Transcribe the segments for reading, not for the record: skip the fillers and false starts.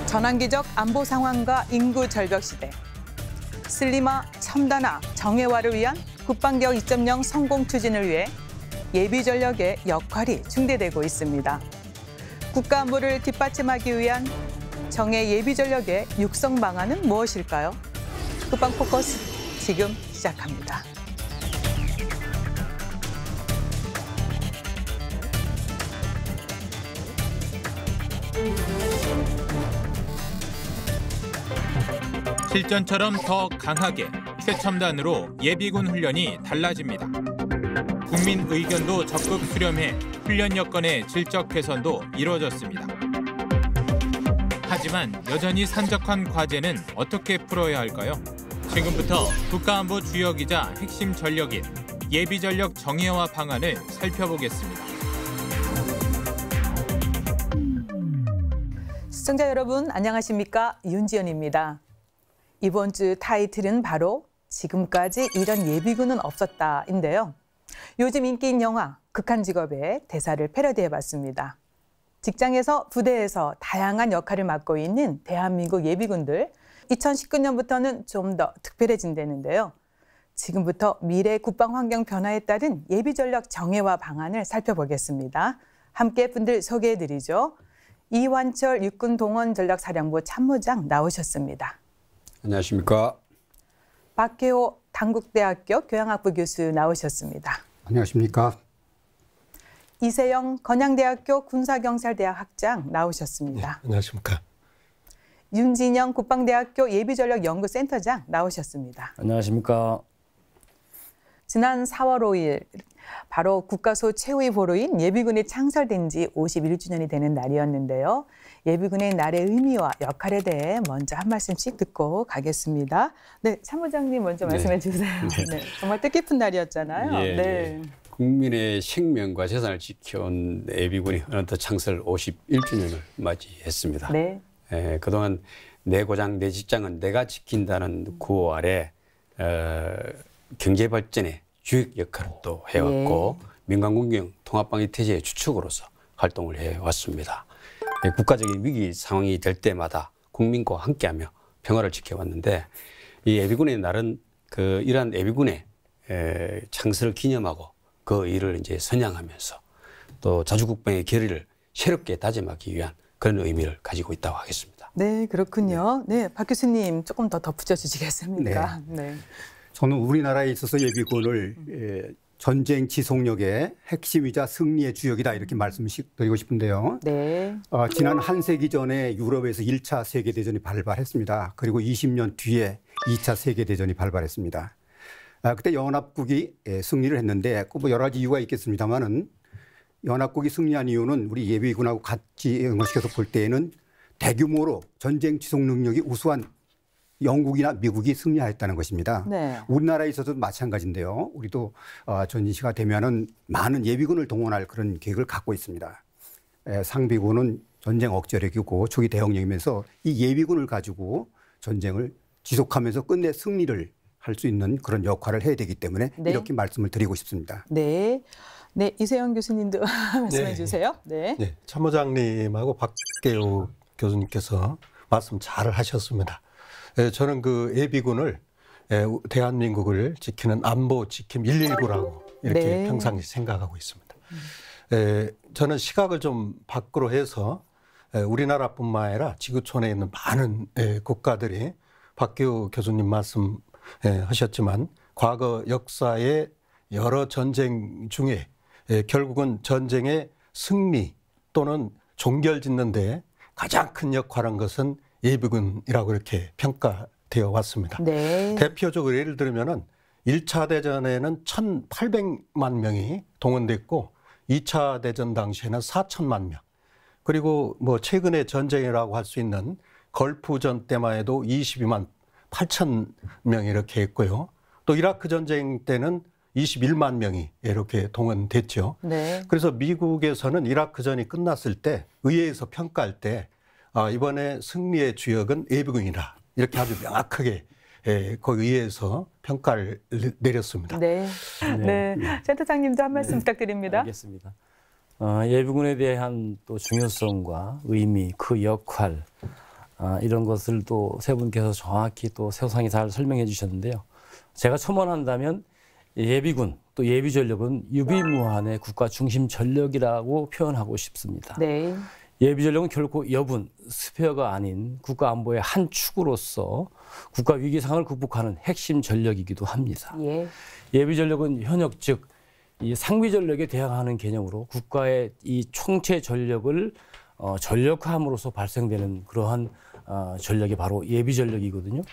전환기적 안보 상황과 인구 절벽 시대. 슬림화, 첨단화, 정예화를 위한 국방개혁 2.0 성공 추진을 위해 예비 전력의 역할이 중대되고 있습니다. 국가 안보를 뒷받침하기 위한 정예 예비 전력의 육성 방안은 무엇일까요? 국방 포커스 지금 시작합니다. 실전처럼 더 강하게 최첨단으로 예비군 훈련이 달라집니다. 국민 의견도 적극 수렴해 훈련 여건의 질적 개선도 이루어졌습니다. 하지만 여전히 산적한 과제는 어떻게 풀어야 할까요? 지금부터 국가안보 주역이자 핵심 전력인 예비전력 정예화 방안을 살펴보겠습니다. 시청자 여러분 안녕하십니까? 윤지연입니다. 이번 주 타이틀은 바로 지금까지 이런 예비군은 없었다인데요. 요즘 인기인 영화 극한직업의 대사를 패러디해봤습니다. 직장에서 부대에서 다양한 역할을 맡고 있는 대한민국 예비군들 2019년부터는 좀 더 특별해진다는데요. 지금부터 미래 국방 환경 변화에 따른 예비전력 정예화 방안을 살펴보겠습니다. 함께 분들 소개해드리죠. 이완철 육군동원전략사령부 참모장 나오셨습니다. 안녕하십니까. 박혜호 단국대학교 교양학부 교수 나오셨습니다. 안녕하십니까. 이세영 건양대학교 군사경찰대학 학장 나오셨습니다. 네, 안녕하십니까. 윤진영 국방대학교 예비전력연구센터장 나오셨습니다. 안녕하십니까. 지난 4월 5일 바로 국가소 최후의 보루인 예비군이 창설된 지 51주년이 되는 날이었는데요. 예비군의 날의 의미와 역할에 대해 먼저 한 말씀씩 듣고 가겠습니다. 네, 참모장님 먼저 말씀해 주세요. 네, 정말 뜻깊은 날이었잖아요. 예, 네. 국민의 생명과 재산을 지켜온 예비군이 어느덧 창설 51주년을 맞이했습니다. 네. 그동안 내 고장, 내 직장은 내가 지킨다는 구호 아래 경제 발전의 주역 역할을 또 해왔고 민간군경 통합방위 태세의 주축으로서 활동을 해왔습니다. 국가적인 위기 상황이 될 때마다 국민과 함께하며 평화를 지켜왔는데 이 예비군의 날은 이러한 예비군의 창설을 기념하고 그 일을 이제 선양하면서 또 자주국방의 결의를 새롭게 다짐하기 위한 그런 의미를 가지고 있다고 하겠습니다. 네, 그렇군요. 네, 박 교수님 조금 더 덧붙여 주시겠습니까? 네. 저는 우리나라에 있어서 예비군을 전쟁 지속력의 핵심이자 승리의 주역이다 이렇게 말씀드리고 싶은데요. 네. 지난 한 세기 전에 유럽에서 1차 세계대전이 발발했습니다. 그리고 20년 뒤에 2차 세계대전이 발발했습니다. 그때 연합국이 승리를 했는데 뭐 여러 가지 이유가 있겠습니다만은 연합국이 승리한 이유는 우리 예비군하고 같이 연관시켜서 볼 때에는 대규모로 전쟁 지속 능력이 우수한 영국이나 미국이 승리하였다는 것입니다. 네. 우리나라에 있어서도 마찬가지인데요. 우리도 전시가 되면은 많은 예비군을 동원할 그런 계획을 갖고 있습니다. 상비군은 전쟁 억제력이고 초기 대응력이면서 이 예비군을 가지고 전쟁을 지속하면서 끝내 승리를 할 수 있는 그런 역할을 해야 되기 때문에 네. 이렇게 말씀을 드리고 싶습니다. 네. 네, 이세영 교수님도 말씀해 네. 주세요. 네. 네, 참모장님하고 박계호 교수님께서 말씀 잘 하셨습니다. 저는 그 예비군을 대한민국을 지키는 안보 지킴 119라고 이렇게 네. 평상시 생각하고 있습니다. 저는 시각을 좀 밖으로 해서 우리나라뿐만 아니라 지구촌에 있는 많은 국가들이 박계호 교수님 말씀하셨지만 과거 역사의 여러 전쟁 중에 결국은 전쟁의 승리 또는 종결짓는 데 가장 큰 역할을 한 것은 예비군이라고 이렇게 평가되어 왔습니다. 네. 대표적으로 예를 들면은 1차 대전에는 1,800만 명이 동원됐고 2차 대전 당시에는 4천만 명. 그리고 뭐 최근의 전쟁이라고 할 수 있는 걸프전 때만 해도 22만 8천 명이 이렇게 했고요. 또 이라크 전쟁 때는 21만 명이 이렇게 동원됐죠. 네. 그래서 미국에서는 이라크전이 끝났을 때 의회에서 평가할 때 이번에 승리의 주역은 예비군이다. 이렇게 아주 명확하게 그 의회에서 평가를 내렸습니다. 네. 네. 센터장님도 한 말씀 부탁드립니다. 알겠습니다. 예비군에 대한 또 중요성과 의미, 그 역할, 이런 것을 또 세 분께서 정확히 또 세상이 잘 설명해 주셨는데요. 제가 첨언한다면 예비군 또 예비전력은 유비무한의 국가 중심 전력이라고 표현하고 싶습니다. 네. 예비전력은 결코 여분, 스페어가 아닌 국가안보의 한 축으로서 국가 위기 상황을 극복하는 핵심 전력이기도 합니다. 예. 예비전력은 현역 즉 이 상비전력에 대항하는 개념으로 국가의 이 총체 전력을 전력화함으로써 발생되는 그러한 전력이 바로 예비전력이거든요.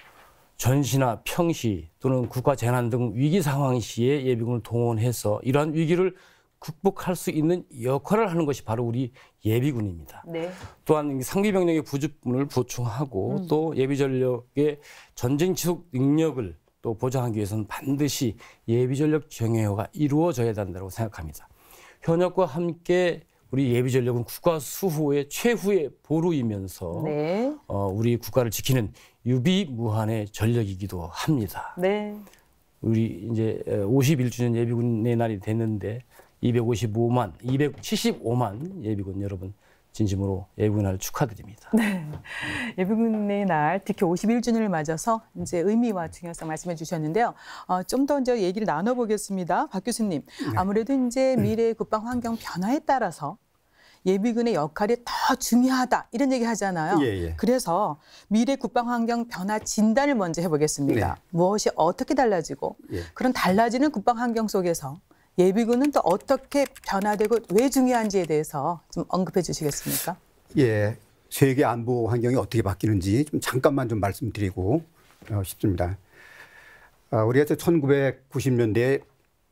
전시나 평시 또는 국가 재난 등 위기 상황 시에 예비군을 동원해서 이러한 위기를 극복할 수 있는 역할을 하는 것이 바로 우리 예비군입니다. 네. 또한 상비병력의 부족분을 보충하고 또 예비전력의 전쟁 지속 능력을 또 보장하기 위해서는 반드시 예비전력 정예화가 이루어져야 된다고 생각합니다. 현역과 함께 우리 예비전력은 국가 수호의 최후의 보루이면서 네. 우리 국가를 지키는 유비무한의 전력이기도 합니다. 네. 우리 이제 51주년 예비군의 날이 됐는데 275만 예비군 여러분 진심으로 예비군 날 축하드립니다. 네. 예비군의 날 특히 51주년을 맞아서 이제 의미와 중요성 말씀해 주셨는데요. 좀 더 이제 얘기를 나눠보겠습니다. 박 교수님, 아무래도 이제 미래 국방 환경 변화에 따라서 예비군의 역할이 더 중요하다 이런 얘기 하잖아요. 예. 그래서 미래 국방 환경 변화 진단을 먼저 해보겠습니다. 네. 무엇이 어떻게 달라지고 예. 그런 달라지는 국방 환경 속에서 예비군은 또 어떻게 변화되고 왜 중요한지에 대해서 좀 언급해 주시겠습니까? 예, 세계 안보 환경이 어떻게 바뀌는지 좀 잠깐만 좀 말씀드리고 싶습니다. 우리가 1990년대에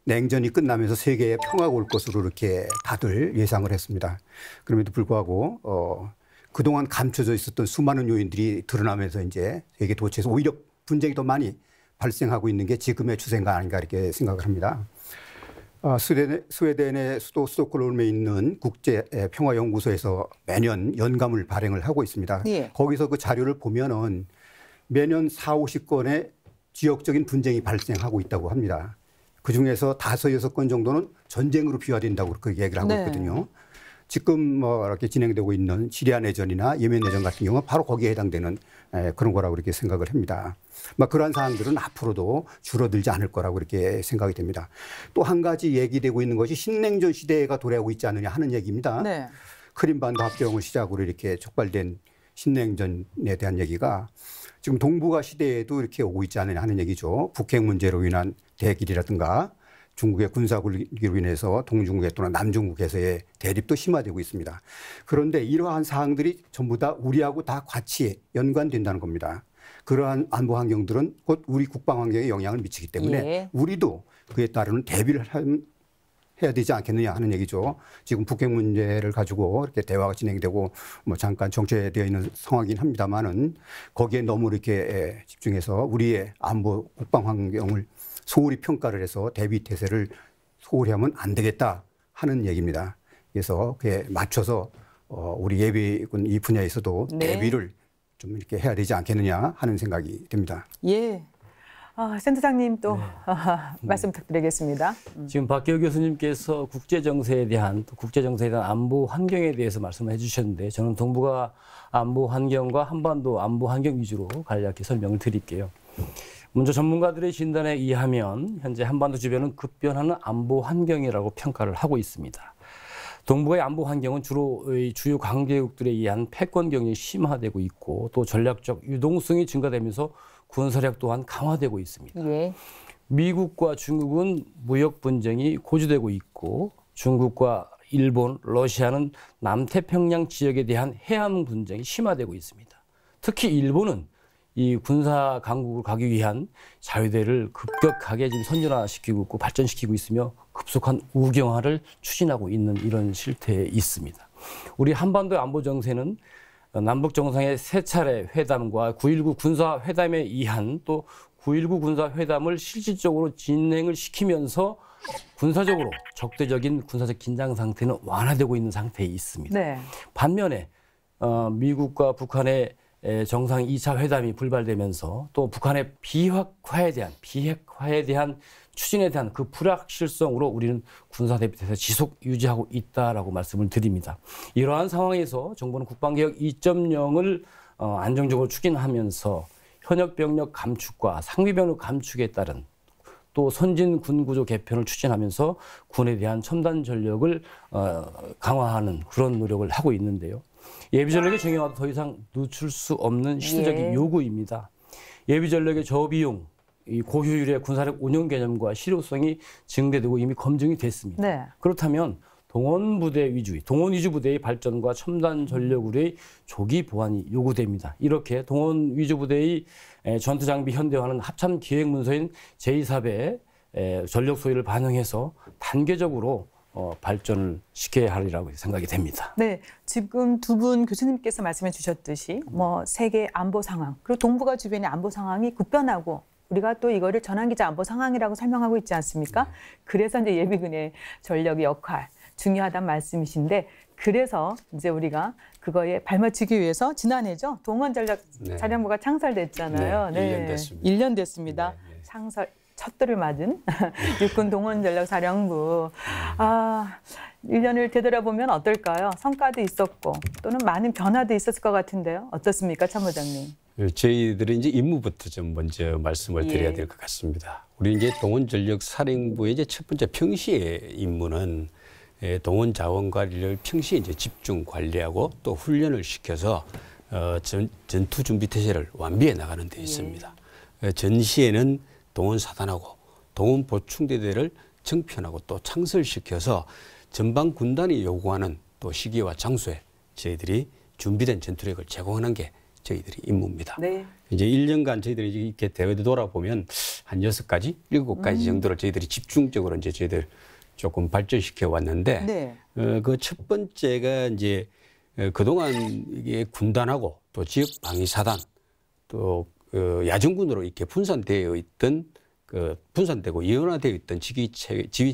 냉전이 끝나면서 세계에 평화가 올 것으로 이렇게 다들 예상을 했습니다. 그럼에도 불구하고 그동안 감춰져 있었던 수많은 요인들이 드러나면서 이제 세계 도처에서 오히려 분쟁이 더 많이 발생하고 있는 게 지금의 추세가 아닌가 이렇게 생각을 합니다. 스웨덴의 수도 스톡홀름에 있는 국제 평화연구소에서 매년 연감을 발행을 하고 있습니다. 예. 거기서 그 자료를 보면은 매년 40~50건의 지역적인 분쟁이 발생하고 있다고 합니다. 그 중에서 5~6건 정도는 전쟁으로 비화된다고 그렇게 얘기를 하고 네. 있거든요. 지금 뭐 이렇게 진행되고 있는 시리아 내전이나 예멘 내전 같은 경우는 바로 거기에 해당되는 그런 거라고 이렇게 생각을 합니다. 막 그러한 사항들은 앞으로도 줄어들지 않을 거라고 이렇게 생각이 됩니다. 또 한 가지 얘기되고 있는 것이 신냉전 시대가 도래하고 있지 않느냐 하는 얘기입니다. 네. 크림반도 합병을 시작으로 이렇게 촉발된 신냉전에 대한 얘기가 지금 동북아 시대에도 이렇게 오고 있지 않느냐 하는 얘기죠. 북핵 문제로 인한 대길이라든가 중국의 군사 굴기로 인해서 동중국에 또는 남중국에서의 대립도 심화되고 있습니다. 그런데 이러한 사항들이 전부 다 우리하고 다 같이 연관된다는 겁니다. 그러한 안보 환경들은 곧 우리 국방 환경에 영향을 미치기 때문에 예. 우리도 그에 따르는 대비를 해야 되지 않겠느냐 하는 얘기죠. 지금 북핵 문제를 가지고 이렇게 대화가 진행되고 뭐 잠깐 정체되어 있는 상황이긴 합니다만은 거기에 너무 이렇게 집중해서 우리의 안보 국방 환경을 소홀히 평가를 해서 대비 태세를 소홀히 하면 안 되겠다 하는 얘기입니다. 그래서 그에 맞춰서 우리 예비군 이 분야에서도 네. 대비를 좀 이렇게 해야 되지 않겠느냐 하는 생각이 듭니다. 예. 센터장님 또 말씀 부탁드리겠습니다. 지금 박기호 교수님께서 국제정세에 대한 안보 환경에 대해서 말씀을 해주셨는데 저는 동북아 안보 환경과 한반도 안보 환경 위주로 간략히 설명을 드릴게요. 먼저 전문가들의 진단에 의하면 현재 한반도 주변은 급변하는 안보 환경이라고 평가를 하고 있습니다. 동북아의 안보 환경은 주로 주요 강대국들에 의한 패권 경쟁이 심화되고 있고 또 전략적 유동성이 증가되면서 군사력 또한 강화되고 있습니다. 예. 미국과 중국은 무역 분쟁이 고조되고 있고 중국과 일본, 러시아는 남태평양 지역에 대한 해안 분쟁이 심화되고 있습니다. 특히 일본은 이 군사 강국을 가기 위한 자유대를 급격하게 지금 선진화시키고 있고 발전시키고 있으며 급속한 우경화를 추진하고 있는 이런 실태에 있습니다. 우리 한반도의 안보 정세는 남북 정상의 세 차례 회담과 9.19 군사회담에 의한 또 9.19 군사회담을 실질적으로 진행을 시키면서 군사적으로 적대적인 군사적 긴장 상태는 완화되고 있는 상태에 있습니다. 네. 반면에 미국과 북한의 정상 2차 회담이 불발되면서 또 북한의 비핵화에 대한 추진에 대한 그 불확실성으로 우리는 군사 대비태세 지속 유지하고 있다라고 말씀을 드립니다. 이러한 상황에서 정부는 국방개혁 2.0을 안정적으로 추진하면서 현역 병력 감축과 상비 병력 감축에 따른 또 선진 군 구조 개편을 추진하면서 군에 대한 첨단 전력을 강화하는 그런 노력을 하고 있는데요. 예비 전력의 정형화도 더 이상 늦출 수 없는 시대적인 요구입니다. 예비 전력의 저비용, 이 고효율의 군사력 운영 개념과 실효성이 증대되고 이미 검증이 됐습니다. 네. 그렇다면 동원 위주 부대의 발전과 첨단 전력의 조기 보완이 요구됩니다. 이렇게 동원 위주 부대의 전투 장비 현대화는 합참 기획 문서인 제2사배 전력 소요를 반영해서 단계적으로 발전을 시켜야 하리라고 생각이 됩니다. 네, 지금 두 분 교수님께서 말씀해 주셨듯이 뭐 세계 안보 상황 그리고 동북아 주변의 안보 상황이 급변하고 우리가 또 이거를 전환기자 안보 상황이라고 설명하고 있지 않습니까? 그래서 이제 예비군의 전력의 역할 중요하다는 말씀이신데 그래서 이제 우리가 그거에 발맞추기 위해서 지난해죠 동원전력사령부가 창설됐잖아요. 네, 1년 됐습니다. 1년 됐습니다. 네. 창설 첫돌을 맞은 육군 동원전력사령부. 1년을 되돌아보면 어떨까요? 성과도 있었고 또는 많은 변화도 있었을 것 같은데요. 어떻습니까, 참모장님? 저희들은 이제 임무부터 좀 먼저 말씀을 드려야 될 것 같습니다. 우리 이제 동원전력사령부의 이제 첫 번째 평시의 임무는 동원 자원 관리를 평시에 이제 집중 관리하고 또 훈련을 시켜서 전투 준비 태세를 완비해 나가는 데 있습니다. 전시에는 동원 사단하고 동원 보충대대를 정편하고 또 창설시켜서 전방 군단이 요구하는 또 시기와 장소에 저희들이 준비된 전투력을 제공하는 게 저희들이 임무입니다. 네. 이제 1년간 저희들이 이렇게 대회도 돌아보면 한 6가지, 7가지 정도를 저희들이 집중적으로 이제 저희들 조금 발전시켜 왔는데 네. 그 첫 번째가 이제 그동안 이게 군단하고 또 지역 방위 사단 또 야전군으로 이렇게 분산되어 있던 분산되고 이원화되어 있던 지휘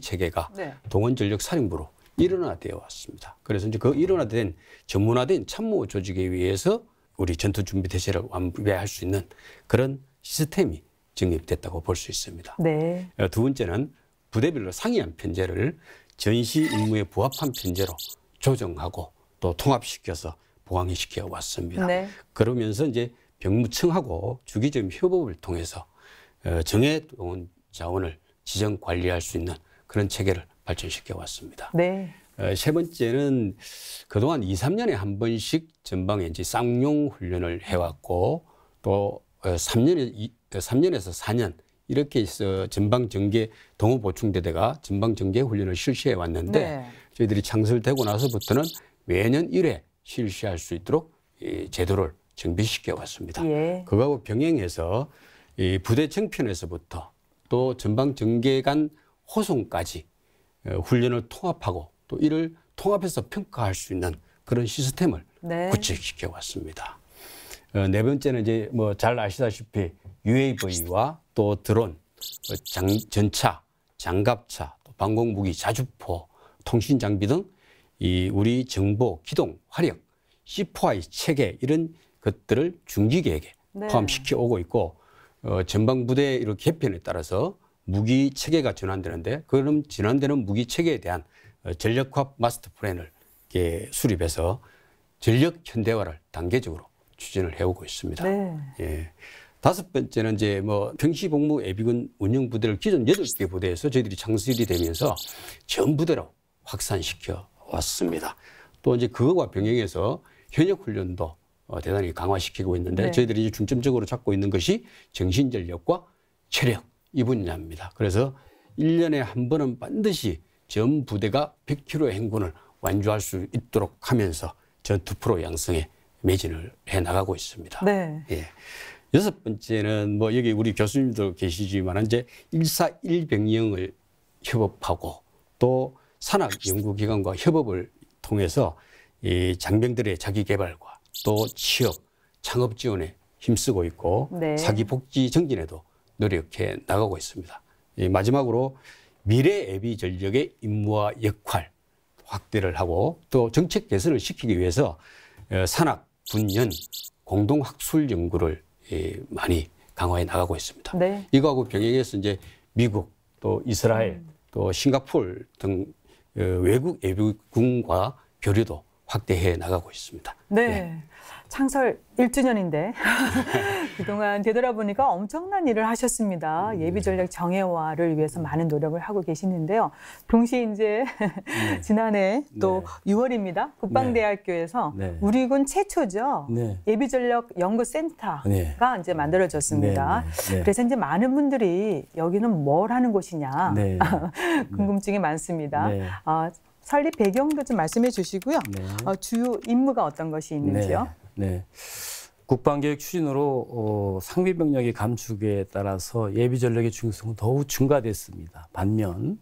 체계가 네. 동원전력사령부로 일원화되어 왔습니다. 그래서 이제 그 일원화된 전문화된 참모 조직에 의해서 우리 전투 준비 태세를 완비할 수 있는 그런 시스템이 정립됐다고 볼 수 있습니다. 네. 두 번째는 부대별로 상이한 편제를 전시 임무에 부합한 편제로 조정하고 또 통합시켜서 보강시켜 왔습니다. 네. 그러면서 이제 병무청하고 주기적 협업을 통해서 정예 동원 자원을 지정 관리할 수 있는 그런 체계를 발전시켜 왔습니다. 네. 세 번째는 그동안 2, 3년에 한 번씩 전방에 이제 쌍용 훈련을 해왔고 또 3년에서 4년 이렇게 해서 전방 전개 동호 보충대대가 전방 전개 훈련을 실시해 왔는데 네. 저희들이 창설되고 나서부터는 매년 1회 실시할 수 있도록 이 제도를 정비시켜 왔습니다. 예. 그거하고 병행해서 이 부대 정편에서부터 또 전방 전개 간 호송까지 훈련을 통합하고 또 이를 통합해서 평가할 수 있는 그런 시스템을 네. 구축시켜 왔습니다. 네 번째는 이제 뭐 잘 아시다시피 UAV와 또 드론, 전차, 장갑차, 또 방공무기, 자주포, 통신 장비 등 이 우리 정보, 기동, 화력, C4I 체계 이런 것들을 중기 계획에 네. 포함시켜 오고 있고 전방 부대 이렇게 개편에 따라서 무기 체계가 전환되는데 그럼 전환되는 무기 체계에 대한 전력화합 마스터 플랜을 이렇게 수립해서 전력 현대화를 단계적으로 추진을 해오고 있습니다. 네. 예. 다섯 번째는 이제 뭐 평시복무 예비군 운영 부대를 기존 8개 부대에서 저희들이 창설이 되면서 전 부대로 확산시켜 왔습니다. 또 이제 그거와 병행해서 현역 훈련도 대단히 강화시키고 있는데 네. 저희들이 이제 중점적으로 잡고 있는 것이 정신전력과 체력 이 분야입니다. 그래서 1년에 한 번은 반드시 전 부대가 100km 행군을 완주할 수 있도록 하면서 전투 프로 양성에 매진을 해 나가고 있습니다. 네. 예. 여섯 번째는 뭐 여기 우리 교수님도 계시지만 이제 141병영을 협업하고 또 산학 연구기관과 협업을 통해서 이 장병들의 자기 개발과 또 취업, 창업 지원에 힘쓰고 있고 네. 사기 복지 정진에도 노력해 나가고 있습니다. 마지막으로 미래 예비 전력의 임무와 역할 확대를 하고 또 정책 개선을 시키기 위해서 산학, 군연, 공동학술 연구를 많이 강화해 나가고 있습니다. 네. 이거하고 병행해서 이제 미국, 또 이스라엘, 또 싱가포르 등 외국 예비군과 교류도 확대해 나가고 있습니다. 네. 예. 창설 1주년인데 그동안 되돌아보니까 엄청난 일을 하셨습니다. 예비 전력 정예화를 위해서 많은 노력을 하고 계시는데요. 동시에 이제 지난해 또 6월입니다. 국방대학교에서 우리 군 최초죠. 예비 전력 연구센터가 이제 만들어졌습니다. 그래서 이제 많은 분들이 여기는 뭘 하는 곳이냐 궁금증이 많습니다. 설립 배경도 좀 말씀해 주시고요. 주요 임무가 어떤 것이 있는지요? 국방계획 추진으로 상비병력의 감축에 따라서 예비전력의 중요성은 더욱 증가됐습니다. 반면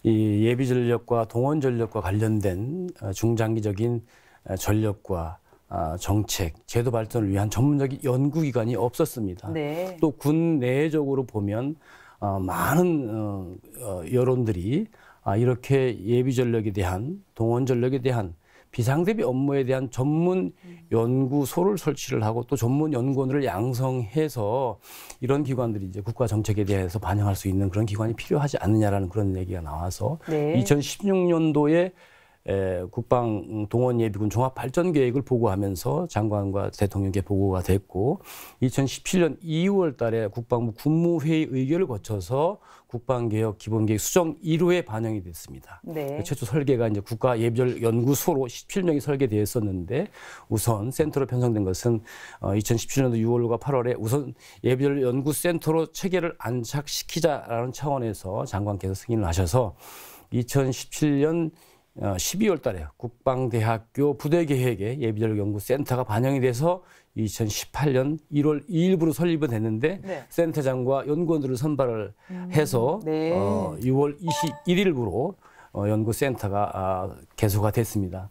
이 예비전력과 동원전력과 관련된 중장기적인 전력과 정책, 제도 발전을 위한 전문적인 연구기관이 없었습니다. 또 군 내적으로 보면 많은 여론들이 이렇게 예비전력에 대한, 동원전력에 대한 비상대비 업무에 대한 전문 연구소를 설치를 하고 또 전문 연구원을 양성해서 이런 기관들이 이제 국가 정책에 대해서 반영할 수 있는 그런 기관이 필요하지 않느냐라는 그런 얘기가 나와서 2016년도에 국방 동원 예비군 종합 발전 계획을 보고하면서 장관과 대통령께 보고가 됐고 2017년 2월 달에 국방부 군무회의 의결을 거쳐서 국방개혁 기본계획 수정 1호에 반영이 됐습니다. 최초 설계가 이제 국가 예비전력 연구소로 17명이 설계되었었는데 우선 센터로 편성된 것은 2017년도 6월과 8월에 우선 예비전력 연구센터로 체계를 안착시키자라는 차원에서 장관께서 승인을 하셔서 2017년 12월 달에 국방대학교 부대계획에 예비전력 연구센터가 반영이 돼서 2018년 1월 2일부로 설립이 됐는데 센터장과 연구원들을 선발을 해서 6월 21일부로 연구센터가 개소가 됐습니다.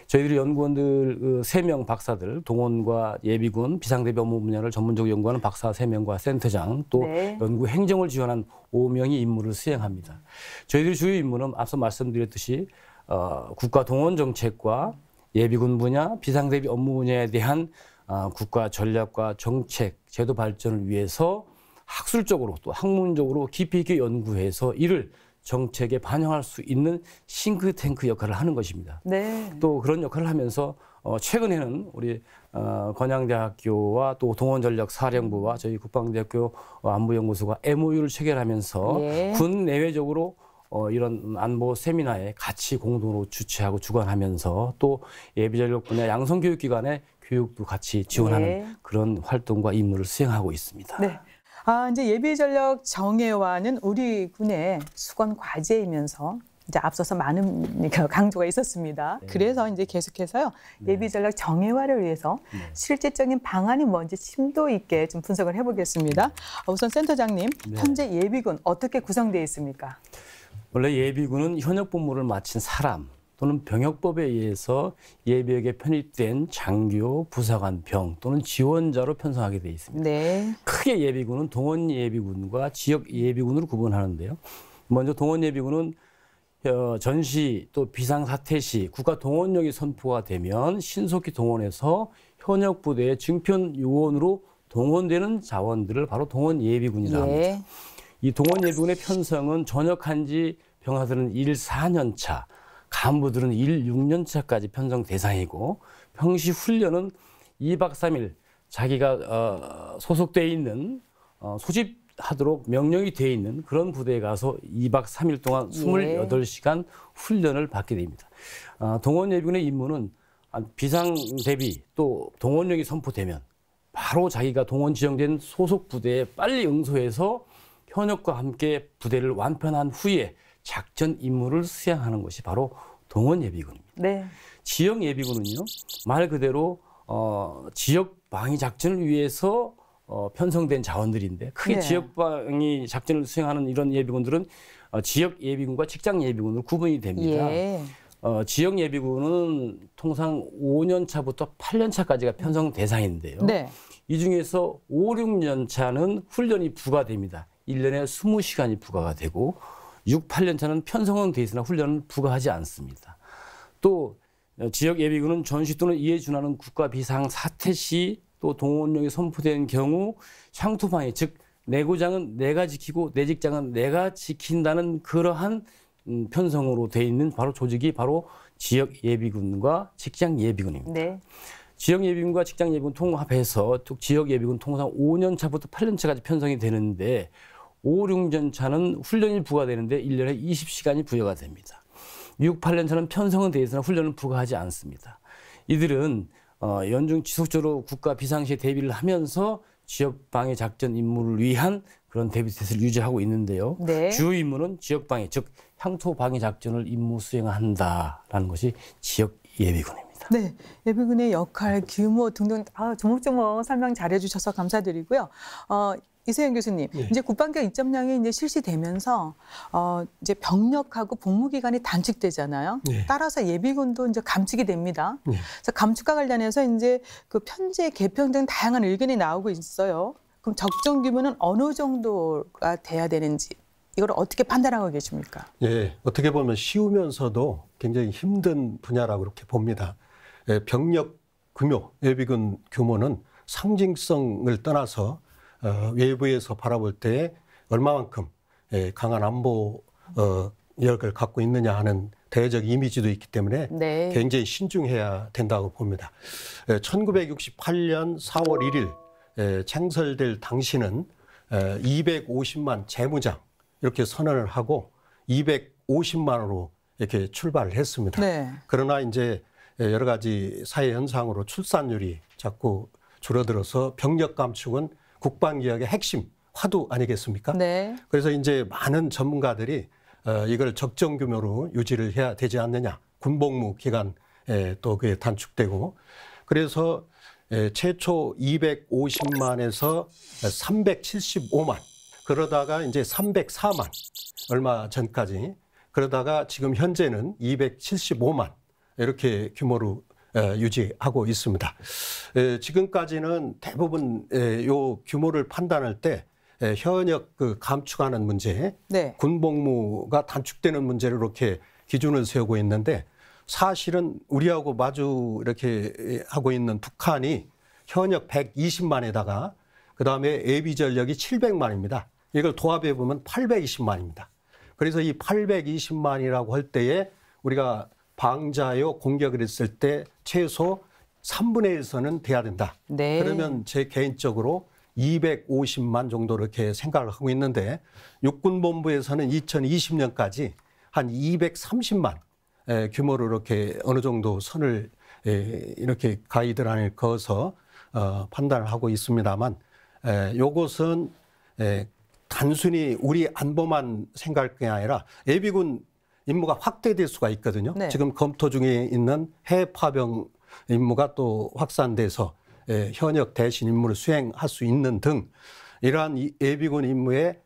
저희들이 연구원들 3명 박사들, 동원과 예비군, 비상대비 업무 분야를 전문적으로 연구하는 박사 3명과 센터장, 또 연구 행정을 지원한 5명이 임무를 수행합니다. 저희들의 주요 임무는 앞서 말씀드렸듯이 국가 동원 정책과 예비군 분야, 비상대비 업무 분야에 대한 국가 전략과 정책, 제도 발전을 위해서 학술적으로 또 학문적으로 깊이 있게 연구해서 이를 정책에 반영할 수 있는 싱크탱크 역할을 하는 것입니다. 또 그런 역할을 하면서 최근에는 우리 건양대학교와 또 동원전력사령부와 저희 국방대학교 안보연구소가 MOU를 체결하면서 군 내외적으로 이런 안보 세미나에 같이 공동으로 주최하고 주관하면서 또 예비전력 분야 양성교육기관의 교육도 같이 지원하는 그런 활동과 임무를 수행하고 있습니다. 이제 예비전력 정예화는 우리 군의 수건 과제이면서 이제 앞서서 많은 강조가 있었습니다. 그래서 이제 계속해서요 예비전력 정예화를 위해서 실질적인 방안이 뭔지 심도 있게 좀 분석을 해보겠습니다. 우선 센터장님, 현재 예비군 어떻게 구성되어 있습니까? 원래 예비군은 현역 복무를 마친 사람 또는 병역법에 의해서 예비역에 편입된 장교, 부사관, 병 또는 지원자로 편성하게 되어 있습니다. 크게 예비군은 동원 예비군과 지역 예비군으로 구분하는데요. 먼저 동원 예비군은 전시 또 비상사태 시 국가 동원령이 선포가 되면 신속히 동원해서 현역 부대의 증편 요원으로 동원되는 자원들을 바로 동원 예비군이라고 합니다. 이 동원 예비군의 편성은 전역한 지 병사들은 4년 차, 간부들은 6년 차까지 편성 대상이고 평시 훈련은 2박 3일 자기가 소속돼 있는 소집하도록 명령이 돼 있는 그런 부대에 가서 2박 3일 동안 28시간 훈련을 받게 됩니다. 동원 예비군의 임무는 비상 대비 또 동원령이 선포되면 바로 자기가 동원 지정된 소속 부대에 빨리 응소해서 현역과 함께 부대를 완편한 후에 작전 임무를 수행하는 것이 바로 동원 예비군입니다. 지역 예비군은요, 말 그대로 지역 방위 작전을 위해서 편성된 자원들인데 크게 지역 방위 작전을 수행하는 이런 예비군들은 지역 예비군과 직장 예비군으로 구분이 됩니다. 지역 예비군은 통상 5년 차부터 8년 차까지가 편성 대상인데요. 이 중에서 5, 6년 차는 훈련이 부과됩니다. 1년에 20시간이 부과가 되고 6, 8년 차는 편성은 돼 있으나 훈련은 부과하지 않습니다. 또 지역 예비군은 전시 또는 이에 준하는 국가 비상 사태 시 또 동원령이 선포된 경우 향토방위 즉 내고장은 내가 지키고 내 직장은 내가 지킨다는 그러한 편성으로 돼 있는 바로 조직이 바로 지역 예비군과 직장 예비군입니다. 네. 지역 예비군과 직장 예비군 통합해서 지역 예비군 통상 5년 차부터 8년 차까지 편성이 되는데 5, 6년 차는 훈련이 부과되는데 1년에 20시간이 부여가 됩니다. 6, 8년 차는 편성은 돼 있으나 훈련은 부과하지 않습니다. 이들은 연중 지속적으로 국가 비상시에 대비를 하면서 지역 방해 작전 임무를 위한 그런 대비 태세를 유지하고 있는데요. 네. 주요 임무는 지역 방해, 즉 향토 방해 작전을 임무 수행한다라는 것이 지역 예비군입니다. 네, 예비군의 역할, 규모 등등 조목조목 설명 잘해주셔서 감사드리고요. 이세영 교수님, 네. 이제 국방개혁 2.0이 이제 실시되면서 이제 병력하고 복무 기간이 단축되잖아요. 네. 따라서 예비군도 이제 감축이 됩니다. 네. 그래서 감축과 관련해서 이제 그 편제 개편 등 다양한 의견이 나오고 있어요. 그럼 적정 규모는 어느 정도가 돼야 되는지 이걸 어떻게 판단하고 계십니까? 예, 어떻게 보면 쉬우면서도 굉장히 힘든 분야라고 그렇게 봅니다. 병력 규모, 예비군 규모는 상징성을 떠나서 외부에서 바라볼 때 얼마만큼 강한 안보 역을 갖고 있느냐 하는 대외적 이미지도 있기 때문에 네. 굉장히 신중해야 된다고 봅니다. 1968년 4월 1일 창설될 당시는 250만 재무장 이렇게 선언을 하고 250만으로 이렇게 출발을 했습니다. 네. 그러나 이제 여러 가지 사회 현상으로 출산율이 자꾸 줄어들어서 병력 감축은 국방개혁의 핵심 화두 아니겠습니까? 네. 그래서 이제 많은 전문가들이 이걸 적정 규모로 유지를 해야 되지 않느냐. 군복무 기간 또 그게 단축되고 그래서 최초 250만에서 375만 그러다가 이제 304만 얼마 전까지 그러다가 지금 현재는 275만 이렇게 규모로 유지하고 있습니다. 지금까지는 대부분 요 규모를 판단할 때 현역 그 감축하는 문제, 네. 군복무가 단축되는 문제를 이렇게 기준을 세우고 있는데 사실은 우리하고 마주 이렇게 하고 있는 북한이 현역 120만에다가 그다음에 예비 전력이 700만입니다. 이걸 도합해 보면 820만입니다. 그래서 이 820만이라고 할 때에 우리가 방자요 공격을 했을 때 최소 3분의 1선은 돼야 된다. 네. 그러면 제 개인적으로 250만 정도 이렇게 생각을 하고 있는데 육군본부에서는 2020년까지 한 230만 규모로 이렇게 어느 정도 선을 이렇게 가이드라인을 그어서 판단을 하고 있습니다만 요것은 단순히 우리 안보만 생각할 게 아니라 예비군 임무가 확대될 수가 있거든요. 네. 지금 검토 중에 있는 해외 파병 임무가 또 확산돼서 현역 대신 임무를 수행할 수 있는 등 이러한 예비군 임무의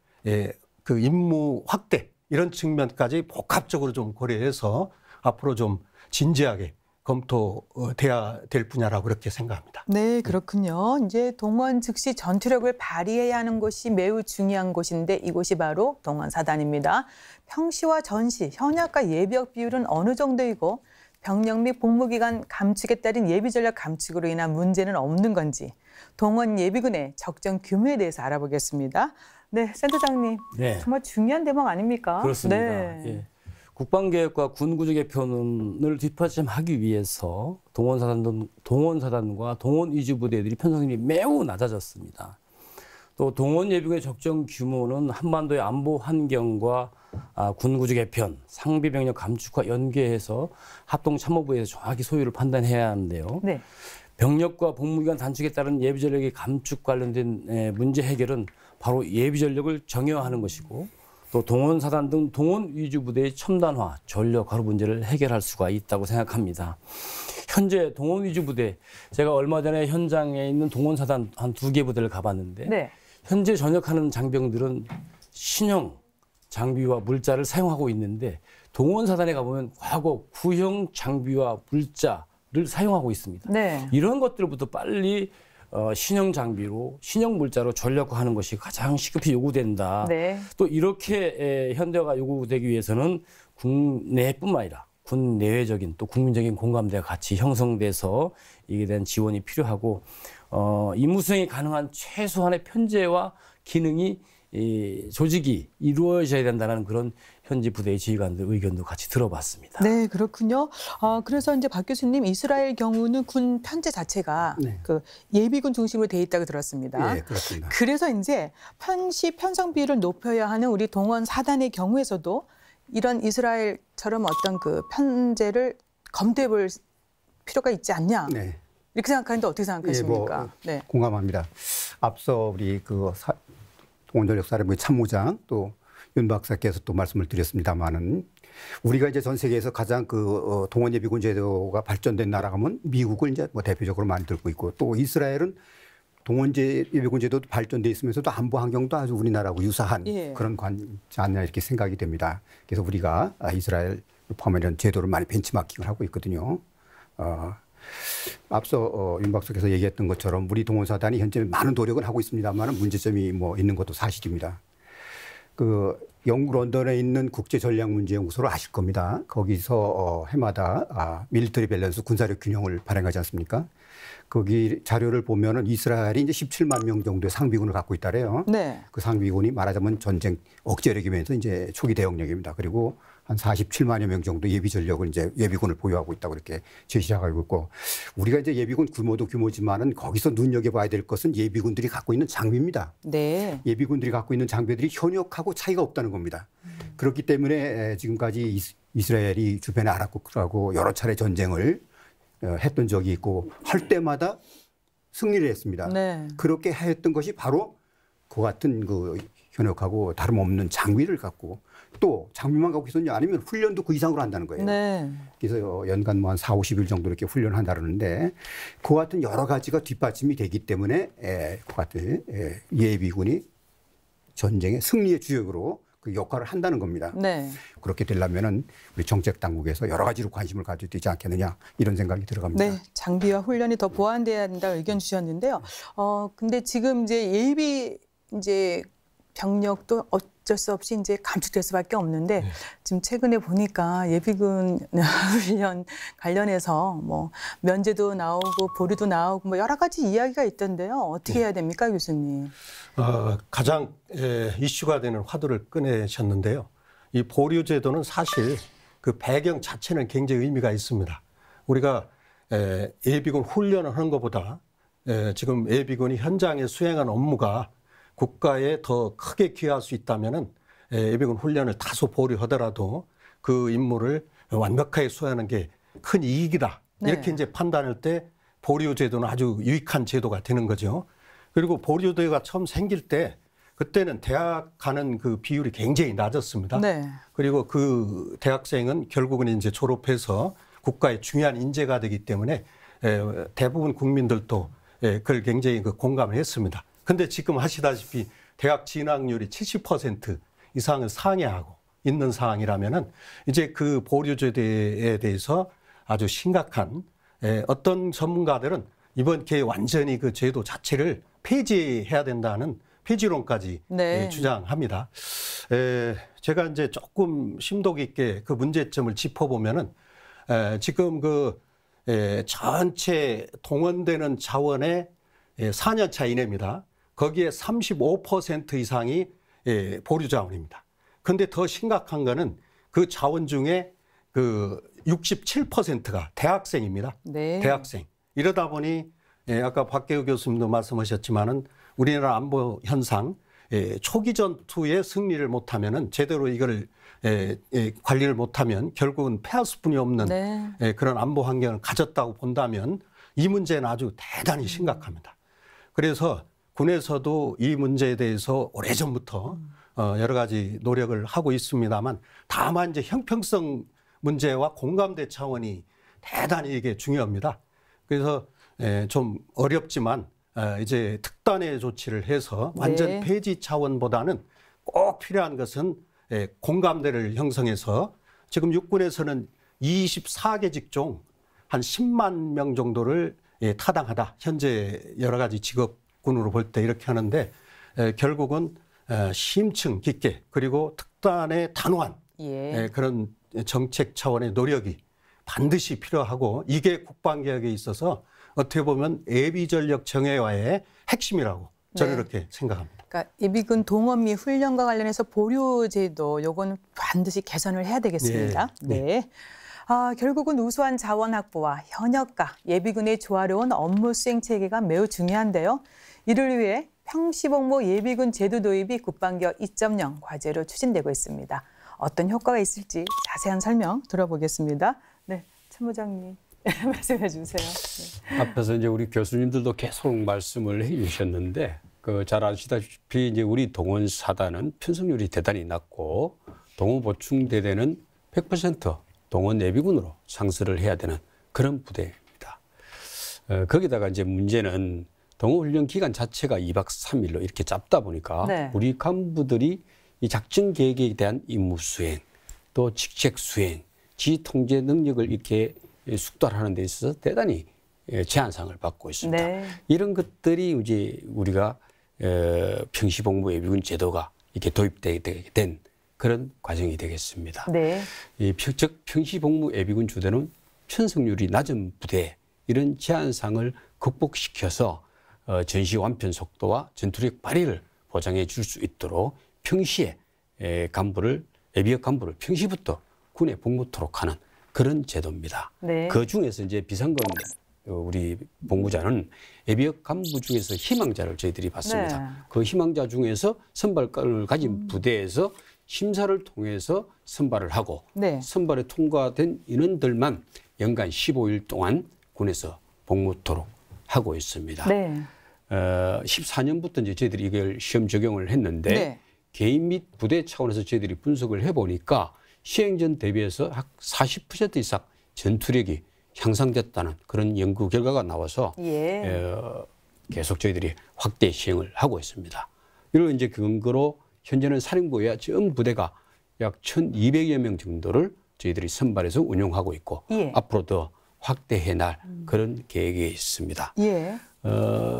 그 임무 확대 이런 측면까지 복합적으로 좀 고려해서 앞으로 좀 진지하게 검토돼야 될 분야라고 그렇게 생각합니다. 네, 그렇군요. 이제 동원 즉시 전투력을 발휘해야 하는 곳이 매우 중요한 곳인데 이곳이 바로 동원사단입니다. 평시와 전시, 현역과 예비역 비율은 어느 정도이고 병력 및 복무기간 감축에 따른 예비전력 감축으로 인한 문제는 없는 건지 동원 예비군의 적정 규모에 대해서 알아보겠습니다. 네, 센터장님. 네. 정말 중요한 대목 아닙니까? 그렇습니다. 네. 예. 국방개혁과 군구조 개편을 뒷받침하기 위해서 동원사단과 동원 위주 부대들이 편성률이 매우 낮아졌습니다. 또 동원 예비군의 적정 규모는 한반도의 안보 환경과 군구조 개편, 상비 병력 감축과 연계해서 합동참모부에서 정확히 소요를 판단해야 하는데요. 네. 병력과 복무기간 단축에 따른 예비전력의 감축 관련된 문제 해결은 바로 예비전력을 정형화하는 것이고 또 동원사단 등 동원 위주 부대의 첨단화, 전력화로 문제를 해결할 수가 있다고 생각합니다. 현재 동원 위주 부대, 제가 얼마 전에 현장에 있는 동원사단 한 2개 부대를 가봤는데 네. 현재 전역하는 장병들은 신형 장비와 물자를 사용하고 있는데 동원사단에 가보면 과거 구형 장비와 물자를 사용하고 있습니다. 네. 이런 것들부터 빨리 신형 장비로 신형 물자로 전력화하는 것이 가장 시급히 요구된다. 네. 또 이렇게 현대화가 요구되기 위해서는 국내뿐만 아니라 군 내외적인 또 국민적인 공감대가 같이 형성돼서 이에 대한 지원이 필요하고 임무 수행이 가능한 최소한의 편제와 기능이 조직이 이루어져야 된다는 그런 현지 부대의 지휘관들 의견도 같이 들어봤습니다. 네, 그렇군요. 그래서 이제 박 교수님, 이스라엘 경우는 군 편제 자체가 네. 그 예비군 중심으로 돼 있다고 들었습니다. 예, 그렇습니다. 그래서 이제 편성비를 높여야 하는 우리 동원 사단의 경우에서도 이런 이스라엘처럼 어떤 그 편제를 검토해 볼 필요가 있지 않냐. 네. 이렇게 생각하는데 어떻게 생각하십니까? 네. 공감합니다. 앞서 우리 동원전력사령부의 참모장 또 윤 박사께서 또 말씀을 드렸습니다만은 우리가 이제 전 세계에서 가장 동원 예비군 제도가 발전된 나라가 하면 미국을 이제 뭐 대표적으로 많이 들고 있고 또 이스라엘은 동원 예비군 제도도 발전돼 있으면서도 안보 환경도 아주 우리나라하고 유사한 예. 그런 관지 않냐 이렇게 생각이 됩니다. 그래서 우리가 이스라엘 포함한 이런 제도를 많이 벤치마킹을 하고 있거든요. 앞서 윤 박사께서 얘기했던 것처럼 우리 동원사단이 현재 많은 노력은 하고 있습니다만 문제점이 뭐 있는 것도 사실입니다. 영국 런던에 있는 국제전략문제연구소를 아실 겁니다. 거기서 해마다 밀리터리 밸런스 군사력 균형을 발행하지 않습니까? 거기 자료를 보면은 이스라엘이 이제 17만 명 정도의 상비군을 갖고 있다래요. 네. 그 상비군이 말하자면 전쟁 억제력이면서 이제 초기 대응력입니다. 그리고 한 47만여 명 정도 예비 전력을 이제 예비군을 보유하고 있다고 이렇게 제시하고 있고 우리가 이제 예비군 규모도 규모지만은 거기서 눈여겨봐야 될 것은 예비군들이 갖고 있는 장비입니다. 네. 예비군들이 갖고 있는 장비들이 현역하고 차이가 없다는 겁니다. 그렇기 때문에 지금까지 이스라엘이 주변에 아랍국하고 여러 차례 전쟁을 했던 적이 있고 할 때마다 승리를 했습니다. 네. 그렇게 했던 것이 바로 그 같은 현역하고 다름없는 장비를 갖고 또 장비만 갖고 있었냐 아니면 훈련도 그 이상으로 한다는 거예요. 네. 그래서 연간 뭐 한 4, 50일 정도 이렇게 훈련한다는데 그 같은 여러 가지가 뒷받침이 되기 때문에 그 같은 예비군이 전쟁의 승리의 주역으로 그 역할을 한다는 겁니다. 네. 그렇게 되려면은 우리 정책 당국에서 여러 가지로 관심을 가져야 되지 않겠느냐 이런 생각이 들어갑니다. 네, 장비와 훈련이 더 보완돼야 한다고 의견 주셨는데요. 근데 지금 이제 예비 이제 병력도 어쩔 수 없이 이제 감축될 수밖에 없는데 지금 최근에 보니까 예비군 훈련 관련해서 뭐 면제도 나오고 보류도 나오고 뭐 여러 가지 이야기가 있던데요. 어떻게 해야 됩니까, 교수님? 가장 이슈가 되는 화두를 꺼내셨는데요. 이 보류 제도는 사실 그 배경 자체는 굉장히 의미가 있습니다. 우리가 예비군 훈련을 하는 것보다 지금 예비군이 현장에 수행한 업무가 국가에 더 크게 기여할 수 있다면은 예비군 훈련을 다소 보류하더라도 그 임무를 완벽하게 수행하는 게 큰 이익이다. 네. 이렇게 이제 판단할 때 보류 제도는 아주 유익한 제도가 되는 거죠. 그리고 보류 제도가 처음 생길 때 그때는 대학 가는 그 비율이 굉장히 낮았습니다. 네. 그리고 그 대학생은 결국은 이제 졸업해서 국가의 중요한 인재가 되기 때문에 대부분 국민들도 그걸 굉장히 공감을 했습니다. 근데 지금 하시다시피 대학 진학률이 70% 이상을 상회하고 있는 상황이라면은 이제 그 보류제도에 대해서 아주 심각한 어떤 전문가들은 이번 기회에 완전히 그 제도 자체를 폐지해야 된다는 폐지론까지 네. 주장합니다. 제가 이제 조금 심도 깊게 그 문제점을 짚어보면은 지금 전체 동원되는 자원의 4년차 이내입니다. 거기에 35% 이상이 보류 자원입니다. 그런데 더 심각한 거는 그 자원 중에 그 67%가 대학생입니다. 네. 대학생. 이러다 보니 아까 박계우 교수님도 말씀하셨지만은 우리나라 안보 현상 초기 전투의 승리를 못하면은 제대로 이걸 관리를 못하면 결국은 패할 수뿐이 없는 네. 그런 안보 환경을 가졌다고 본다면 이 문제는 아주 대단히 심각합니다. 그래서 군에서도 이 문제에 대해서 오래전부터 여러 가지 노력을 하고 있습니다만 다만 이제 형평성 문제와 공감대 차원이 대단히 이게 중요합니다. 그래서 좀 어렵지만 이제 특단의 조치를 해서 완전 네. 폐지 차원보다는 꼭 필요한 것은 공감대를 형성해서 지금 육군에서는 24개 직종 한 10만 명 정도를 타당하다. 현재 여러 가지 직업군으로 볼 때 이렇게 하는데 결국은 심층 깊게 그리고 특단의 단호한 예. 그런 정책 차원의 노력이 반드시 필요하고 이게 국방개혁에 있어서 어떻게 보면 예비전력 정예화의 핵심이라고 저는 네. 이렇게 생각합니다. 그러니까 예비군 동원 및 훈련과 관련해서 보류제도 요건 반드시 개선을 해야 되겠습니다. 네. 결국은 우수한 자원 확보와 현역과 예비군의 조화로운 업무 수행 체계가 매우 중요한데요. 이를 위해 평시복무 예비군 제도 도입이 국방개혁 2.0 과제로 추진되고 있습니다. 어떤 효과가 있을지 자세한 설명 들어보겠습니다. 네, 참모장님 말씀해 주세요. 네. 앞에서 이제 우리 교수님들도 계속 말씀을 해주셨는데 잘 아시다시피 이제 우리 동원 사단은 편성률이 대단히 낮고 동원 보충 대대는 100% 동원 예비군으로 상설을 해야 되는 그런 부대입니다. 거기다가 이제 문제는 동원 훈련 기간 자체가 2박 3일로 이렇게 짧다 보니까 네. 우리 간부들이 이 작전 계획에 대한 임무 수행, 또 직책 수행, 지휘 통제 능력을 이렇게 숙달하는 데 있어서 대단히 제한상을 받고 있습니다. 네. 이런 것들이 이제 우리가 평시복무 예비군 제도가 이렇게 도입되게 된 그런 과정이 되겠습니다. 네. 즉 평시복무 예비군 주대는 편성률이 낮은 부대 이런 제한상을 극복시켜서 전시 완편 속도와 전투력 발휘를 보장해 줄 수 있도록 평시에 예비역 간부를 평시부터 군에 복무토록 하는 그런 제도입니다. 네. 그 중에서 이제 비상금 우리 복무자는 예비역 간부 중에서 희망자를 저희들이 받습니다. 네. 그 희망자 중에서 선발권을 가진 부대에서 심사를 통해서 선발을 하고 네. 선발에 통과된 인원들만 연간 15일 동안 군에서 복무토록 하고 있습니다. 네. 14년부터 이제 저희들이 이걸 시험 적용을 했는데 네. 개인 및 부대 차원에서 저희들이 분석을 해보니까 시행전 대비해서 약 40% 이상 전투력이 향상됐다는 그런 연구 결과가 나와서 예. 계속 저희들이 확대 시행을 하고 있습니다. 이런 이제 근거로 현재는 사령부와 전 부대가 약 1,200여 명 정도를 저희들이 선발해서 운용하고 있고 예. 앞으로 더 확대해 날 그런 계획이 있습니다. 예.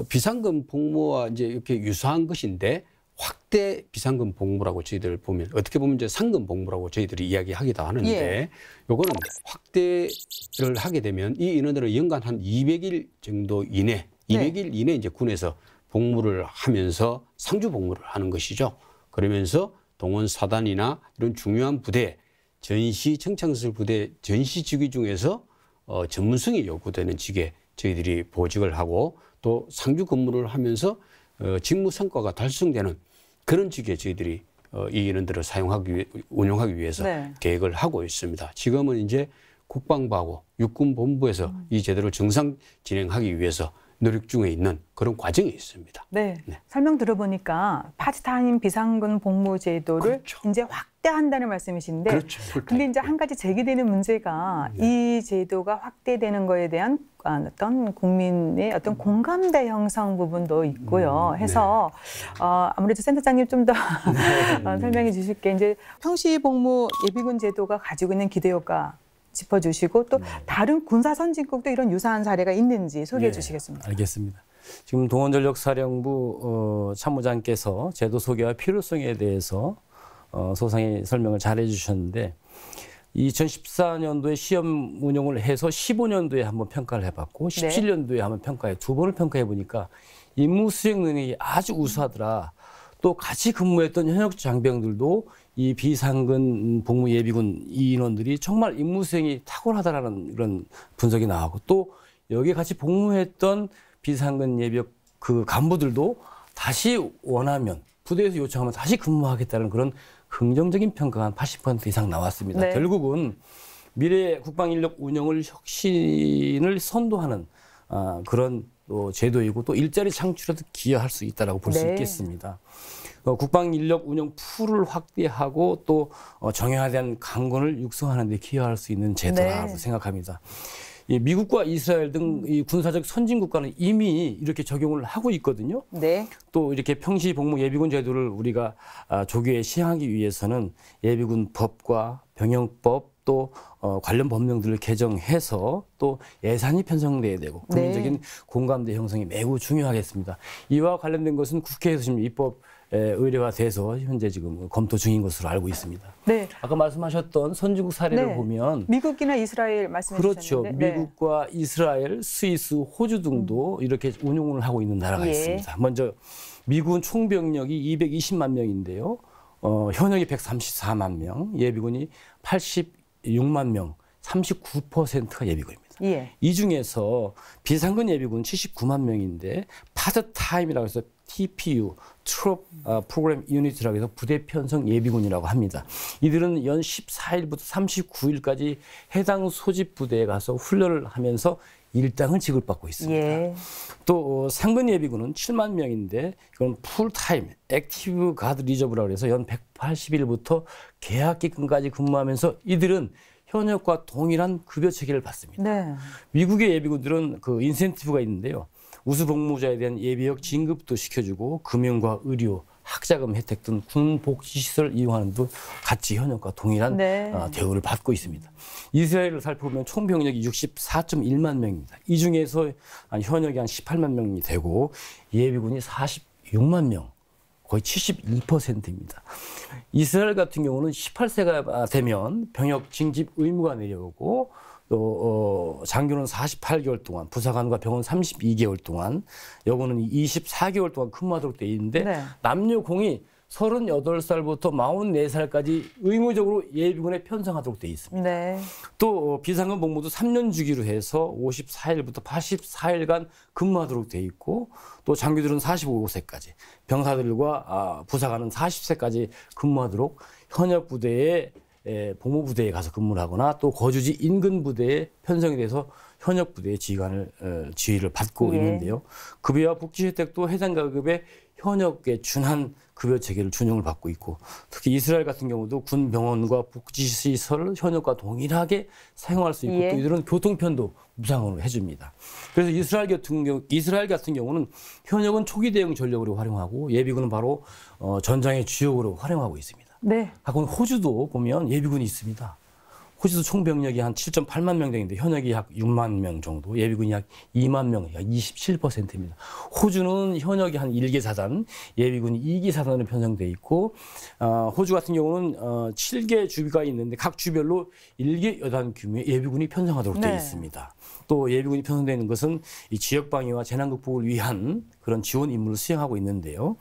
비상금 복무와 이제 이렇게 유사한 것인데 확대 비상금 복무라고 저희들 보면 어떻게 보면 이제 상금 복무라고 저희들이 이야기하기도 하는데 예. 요거는 확대를 하게 되면 이 인원들은 연간 한 200일 정도 이내, 200일 이내 이제 군에서 복무를 하면서 상주 복무를 하는 것이죠. 그러면서 동원 사단이나 이런 중요한 부대, 전시 청창설 부대 전시 직위 중에서 전문성이 요구되는 직에 저희들이 보직을 하고 또 상주 근무를 하면서 직무 성과가 달성되는 그런 직에 저희들이 이 인원들을 운용하기 위해서 네. 계획을 하고 있습니다. 지금은 이제 국방부하고 육군본부에서 이 제도를 정상 진행하기 위해서 노력 중에 있는 그런 과정이 있습니다. 네. 네. 설명 들어보니까 파트타임 비상근 복무 제도를 그렇죠. 이제 확대한다는 말씀이신데 그렇죠. 근데 이제 한 가지 제기되는 문제가 이 제도가 확대되는 거에 대한 어떤 국민의 어떤 공감대 형성 부분도 있고요. 해서 아무래도 센터장님 좀 더 설명해 주실게. 이제 평시복무 예비군 제도가 가지고 있는 기대 효과 짚어주시고 또 다른 군사 선진국도 이런 유사한 사례가 있는지 소개해 주시겠습니다. 알겠습니다. 지금 동원전력사령부 참모장께서 제도 소개와 필요성에 대해서 소상히 설명을 잘 해주셨는데 2014년도에 시험 운영을 해서 15년도에 한번 평가를 해봤고 17년도에 한번 평가해 두 번을 평가해 보니까 임무 수행 능력이 아주 우수하더라. 또 같이 근무했던 현역 장병들도 이 비상근 복무 예비군 이 인원들이 정말 임무 수행이 탁월하다라는 그런 분석이 나오고 또 여기 같이 복무했던 비상근 예비역 그 간부들도 다시 원하면 부대에서 요청하면 다시 근무하겠다는 그런 긍정적인 평가가 한 80% 이상 나왔습니다. 네. 결국은 미래 국방 인력 운영을 혁신을 선도하는 그런 또 제도이고 또 일자리 창출에도 기여할 수 있다라고 볼 수 네. 있겠습니다. 국방 인력 운영 풀을 확대하고 또 정형화된 강군을 육성하는 데 기여할 수 있는 제도라고 네. 생각합니다. 이 미국과 이스라엘 등 이 군사적 선진 국가는 이미 이렇게 적용을 하고 있거든요. 네. 또 이렇게 평시 복무 예비군 제도를 우리가 조기에 시행하기 위해서는 예비군 법과 병영법, 또 관련 법령들을 개정해서 또 예산이 편성돼야 되고 국민적인 네. 공감대 형성이 매우 중요하겠습니다. 이와 관련된 것은 국회에서 지금 입법 의뢰화돼서 현재 지금 검토 중인 것으로 알고 있습니다. 네. 아까 말씀하셨던 선진국 사례를 네. 보면 미국이나 이스라엘 말씀해 그렇죠. 주셨는데 미국과 이스라엘, 스위스, 호주 등도 이렇게 운용을 하고 있는 나라가 예. 있습니다. 먼저 미국은 총병력이 220만 명인데요. 현역이 134만 명, 예비군이 86만 명, 39%가 예비군입니다. 예. 이 중에서 비상근 예비군 79만 명인데 파트타임이라고 해서 TPU, Troop Program Unit라고 해서 부대 편성 예비군이라고 합니다. 이들은 연 14일부터 39일까지 해당 소집 부대에 가서 훈련을 하면서 일당을 지급받고 있습니다. 예. 또 상근 예비군은 7만 명인데 이건 풀타임 액티브 가드 리저브라고 해서 연 180일부터 계약 기간까지 근무하면서 이들은 현역과 동일한 급여 체계를 받습니다. 네. 미국의 예비군들은 그 인센티브가 있는데요. 우수 복무자에 대한 예비역 진급도 시켜주고 금융과 의료, 학자금 혜택 등 군 복지시설 이용하는 등 같이 현역과 동일한 네. 대우를 받고 있습니다. 이스라엘을 살펴보면 총병력이 64.1만 명입니다. 이 중에서 현역이 한 18만 명이 되고 예비군이 46만 명, 거의 71%입니다. 이스라엘 같은 경우는 18세가 되면 병역 징집 의무가 내려오고 또 장교는 48개월 동안, 부사관과 병원 32개월 동안, 여군은 24개월 동안 근무하도록 되어 있는데 네. 남녀 공이 38살부터 44살까지 의무적으로 예비군에 편성하도록 되어 있습니다. 네. 또 비상근 복무도 3년 주기로 해서 54일부터 84일간 근무하도록 되어 있고 또 장교들은 45세까지, 병사들과 부사관은 40세까지 근무하도록 현역 부대에 복무부대에 가서 근무를 하거나 또 거주지 인근 부대에 편성이 돼서 현역 부대의 지휘를 받고 예. 있는데요. 급여와 복지 혜택도 해당 가급의 현역에 준한 급여 체계를 준용을 받고 있고 특히 이스라엘 같은 경우도 군 병원과 복지시설 현역과 동일하게 사용할 수 있고 예. 또 이들은 교통편도 무상으로 해줍니다. 그래서 이스라엘 같은 경우는 현역은 초기 대응 전력으로 활용하고 예비군은 바로 전장의 주역으로 활용하고 있습니다. 네. 하고 호주도 보면 예비군이 있습니다. 호주도 총병력이 한 7.8만 명 되는데 현역이 약 6만 명 정도, 예비군이 약 2만 명, 약 27%입니다. 호주는 현역이 한 1개 사단, 예비군이 2개 사단으로 편성돼 있고 호주 같은 경우는 7개 주가 있는데 각 주별로 1개 여단 규모의 예비군이 편성하도록 네. 되어 있습니다. 또 예비군이 편성되어 있는 것은 이 지역 방위와 재난 극복을 위한 그런 지원 임무를 수행하고 있는데요.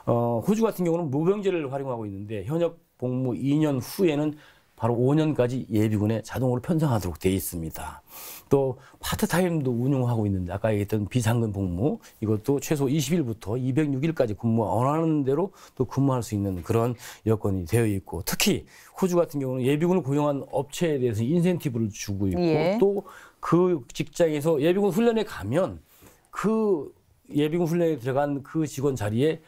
호주 같은 경우는 무병제를 활용하고 있는데 현역 복무 2년 후에는 바로 5년까지 예비군에 자동으로 편성하도록 되어 있습니다. 또 파트타임도 운용하고 있는데 아까 얘기했던 비상근 복무 이것도 최소 20일부터 206일까지 원하는 대로 또 근무할 수 있는 그런 여건이 되어 있고 특히 호주 같은 경우는 예비군을 고용한 업체에 대해서 인센티브를 주고 있고 예. 또 그 직장에서 예비군 훈련에 가면 그 예비군 훈련에 들어간 그 직원 자리에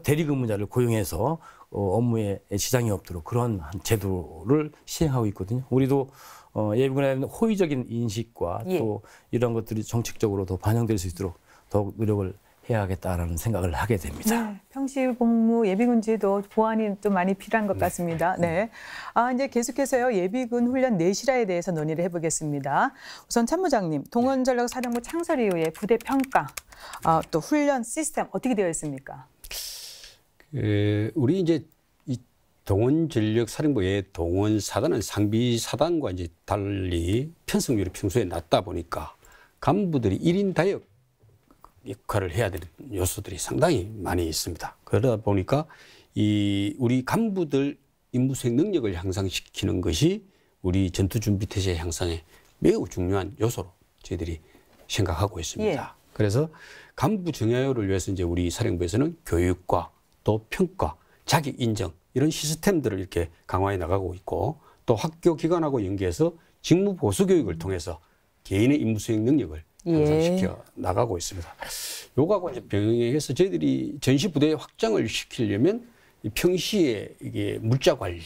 대리 근무자를 고용해서 업무에 지장이 없도록 그런 제도를 시행하고 있거든요. 우리도 예비군에 대한 호의적인 인식과 예. 또 이런 것들이 정책적으로 더 반영될 수 있도록 더욱 노력을 해야겠다라는 생각을 하게 됩니다. 네, 평시 복무 예비군제도 보완이 좀 많이 필요한 것 같습니다. 네. 이제 계속해서요, 예비군 훈련 내실화에 대해서 논의를 해보겠습니다. 우선 참모장님, 동원전력사령부 창설 이후에 부대 평가, 또 훈련 시스템 어떻게 되어 있습니까? 우리 이제 이 동원전력사령부의 동원사단은 상비사단과 이제 달리 편성률이 평소에 낮다 보니까 간부들이 1인 다역 역할을 해야 되는 요소들이 상당히 많이 있습니다. 그러다 보니까 우리 간부들 임무 수행 능력을 향상시키는 것이 우리 전투준비태세 향상에 매우 중요한 요소로 저희들이 생각하고 있습니다. 예. 그래서 간부 정야율을 위해서 이제 우리 사령부에서는 교육과 또 평가, 자격 인정 이런 시스템들을 이렇게 강화해 나가고 있고 또 학교 기관하고 연계해서 직무 보수 교육을 통해서 개인의 임무 수행 능력을 향상시켜 나가고 있습니다. 요거하고 이제 병행해서 저희들이 전시 부대 확장을 시키려면 평시에 이게 물자 관리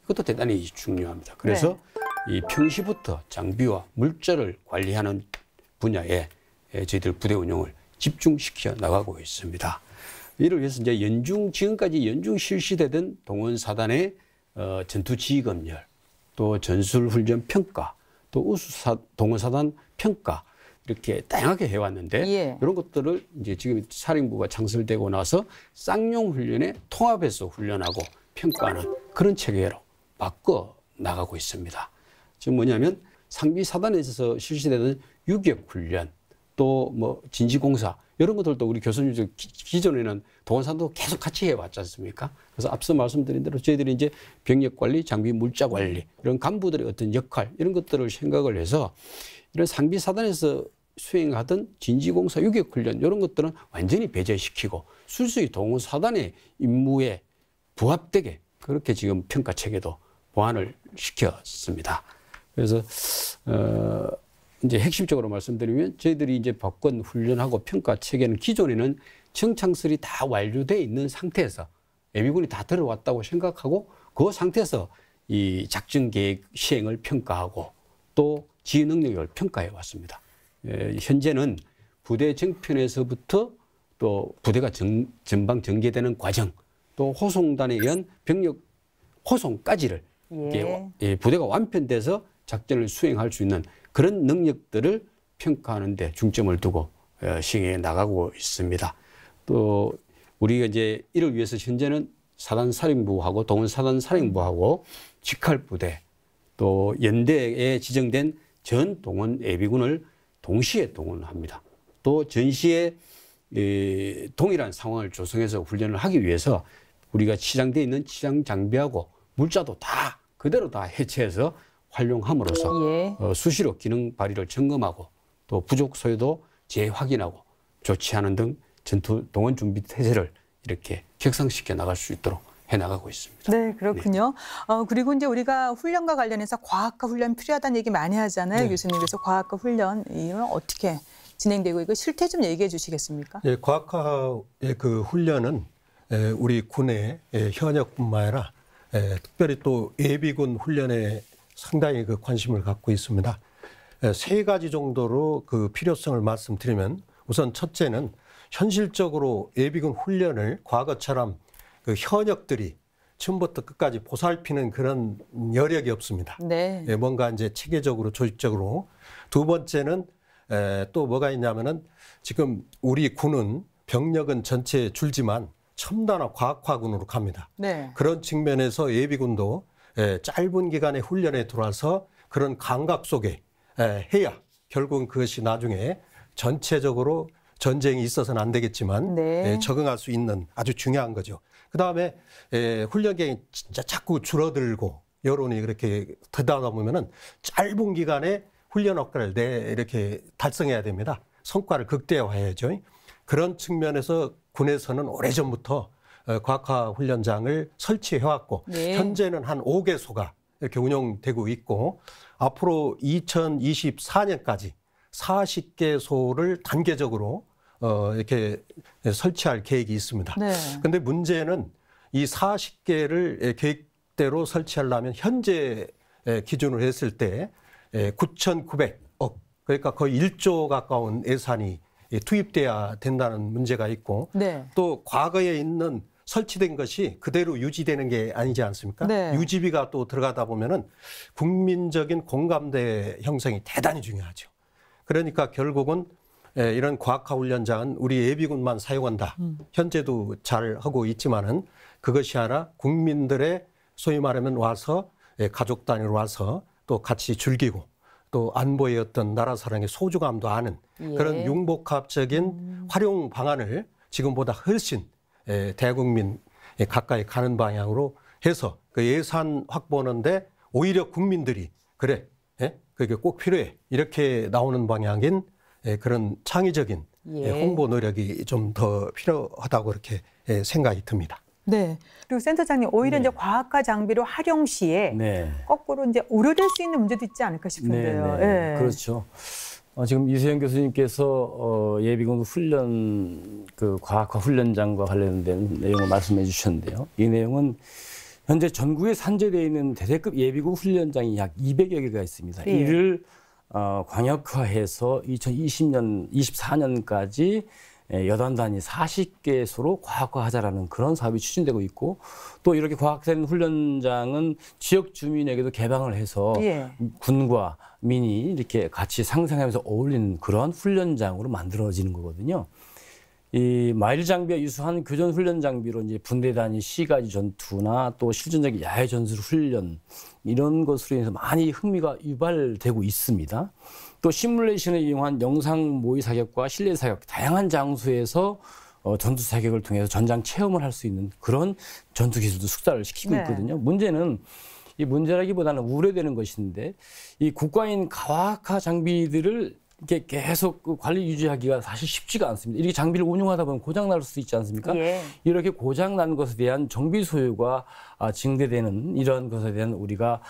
이것도 대단히 중요합니다. 그래서 이 평시부터 장비와 물자를 관리하는 분야에 저희들 부대 운영을 집중시켜 나가고 있습니다. 이를 위해서 이제 지금까지 연중 실시되던 동원사단의 전투지휘검열, 또 전술훈련 평가, 또 동원사단 평가 이렇게 다양하게 해왔는데 예. 이런 것들을 이제 지금 사령부가 창설되고 나서 쌍용 훈련에 통합해서 훈련하고 평가하는 그런 체계로 바꿔 나가고 있습니다. 지금 뭐냐면 상비 사단에서 실시되는 유격 훈련, 또 뭐 진지공사 이런 것들도 우리 교수님들 기존에는 동원사도 계속 같이 해왔지 않습니까? 그래서 앞서 말씀드린 대로 저희들이 이제 병력 관리, 장비 물자 관리 이런 간부들의 어떤 역할 이런 것들을 생각을 해서 이런 상비 사단에서 수행하던 진지공사, 유격훈련 이런 것들은 완전히 배제시키고 순수히 동원사단의 임무에 부합되게 그렇게 지금 평가 체계도 보완을 시켰습니다. 그래서 이제 핵심적으로 말씀드리면 저희들이 이제 바꾼 훈련하고 평가 체계는 기존에는 정창설이 다 완료돼 있는 상태에서 예비군이 다 들어왔다고 생각하고 그 상태에서 이 작전 계획 시행을 평가하고 또 지휘 능력을 평가해 왔습니다. 현재는 부대 정편에서부터 또 부대가 전방 전개되는 과정, 또 호송단에 의한 병력 호송까지를 부대가 완편돼서 작전을 수행할 수 있는 그런 능력들을 평가하는 데 중점을 두고 시행해 나가고 있습니다. 또 우리가 이제 이를 위해서 현재는 사단사령부하고 동원사단사령부하고 직할부대 또 연대에 지정된 전 동원 예비군을 동시에 동원합니다. 또 전시에 동일한 상황을 조성해서 훈련을 하기 위해서 우리가 치장되어 있는 치장 장비하고 물자도 다 그대로 다 해체해서 활용함으로써 수시로 기능 발휘를 점검하고 또 부족 소요도 재확인하고 조치하는 등 전투 동원 준비 태세를 이렇게 격상시켜 나갈 수 있도록 해나가고 있습니다. 네, 그렇군요. 네. 그리고 이제 우리가 훈련과 관련해서 과학과 훈련 필요하다는 얘기 많이 하잖아요, 네. 교수님. 그래서 과학과 훈련 이건 어떻게 진행되고 이거 실태 좀 얘기해 주시겠습니까? 네, 과학화의 그 훈련은 우리 군의 현역뿐만 아니라 특별히 또 예비군 훈련에 상당히 그 관심을 갖고 있습니다. 세 가지 정도로 그 필요성을 말씀드리면 우선 첫째는 현실적으로 예비군 훈련을 과거처럼 그 현역들이 처음부터 끝까지 보살피는 그런 여력이 없습니다. 네. 뭔가 이제 체계적으로 조직적으로. 두 번째는 또 뭐가 있냐면은 지금 우리 군은 병력은 전체 줄지만 첨단화 과학화군으로 갑니다. 네. 그런 측면에서 예비군도 짧은 기간의 훈련에 들어와서 그런 감각 속에 해야 결국은 그것이 나중에 전체적으로 전쟁이 있어서는 안 되겠지만 네. 적응할 수 있는 아주 중요한 거죠. 그다음에 훈련경이 진짜 자꾸 줄어들고 여론이 그렇게 되다 보면은 짧은 기간에 훈련 효과를 이렇게 달성해야 됩니다. 성과를 극대화해야죠. 그런 측면에서 군에서는 오래전부터 과학화 훈련장을 설치해왔고 네. 현재는 한 5개소가 이렇게 운영되고 있고 앞으로 2024년까지 40개소를 단계적으로 이렇게 설치할 계획이 있습니다. 그런데 문제는 이 40개를 계획대로 설치하려면 현재 기준으로 했을 때 9,900억 그러니까 거의 1조 가까운 예산이 투입돼야 된다는 문제가 있고 네. 또 과거에 있는 설치된 것이 그대로 유지되는 게 아니지 않습니까? 네. 유지비가 또 들어가다 보면은 국민적인 공감대 형성이 대단히 중요하죠. 그러니까 결국은 이런 과학화 훈련장은 우리 예비군만 사용한다. 현재도 잘 하고 있지만은 그것이 아니라 국민들의 소위 말하면 와서 가족 단위로 와서 또 같이 즐기고 또 안보의 어떤 나라 사랑의 소중함도 아는 그런 융복합적인 활용 방안을 지금보다 훨씬 대국민 가까이 가는 방향으로 해서 그 예산 확보하는데 오히려 국민들이 그래, 그게 꼭 필요해 이렇게 나오는 방향인 그런 창의적인 홍보 노력이 좀 더 필요하다고 그렇게 생각이 듭니다. 네. 그리고 센터장님 오히려 이제 과학화 장비로 활용 시에 거꾸로 이제 우려될 수 있는 문제도 있지 않을까 싶은데요. 네. 그렇죠. 지금 이수영 교수님께서 예비군 훈련 그 과학화 훈련장과 관련된 내용을 말씀해 주셨는데요. 이 내용은 현재 전국에 산재되어 있는 대대급 예비군 훈련장이 약 200여 개가 있습니다. 네. 이를 광역화해서 2020년, 24년까지 여단 단위 40개소로 과학화하자라는 그런 사업이 추진되고 있고 또 이렇게 과학된 훈련장은 지역 주민에게도 개방을 해서 예. 군과 민이 이렇게 같이 상생하면서 어울리는 그런 훈련장으로 만들어지는 거거든요. 이 마일 장비와 유수한 교전 훈련 장비로 이제 분대 단위 시가지 전투나 또 실전적 야외 전술 훈련 이런 것으로 인해서 많이 흥미가 유발되고 있습니다. 또 시뮬레이션을 이용한 영상 모의 사격과 실내 사격 다양한 장소에서 전투 사격을 통해서 전장 체험을 할 수 있는 그런 전투 기술도 숙달을 시키고 네. 있거든요. 문제는 이 문제라기보다는 우려되는 것인데 이 국가인 가학화 장비들을 이렇게 계속 관리 유지하기가 사실 쉽지가 않습니다. 이렇게 장비를 운용하다 보면 고장 날 수 있지 않습니까? 예. 이렇게 고장 난 것에 대한 정비 소요가 증대되는 이런 것에 대한 우리가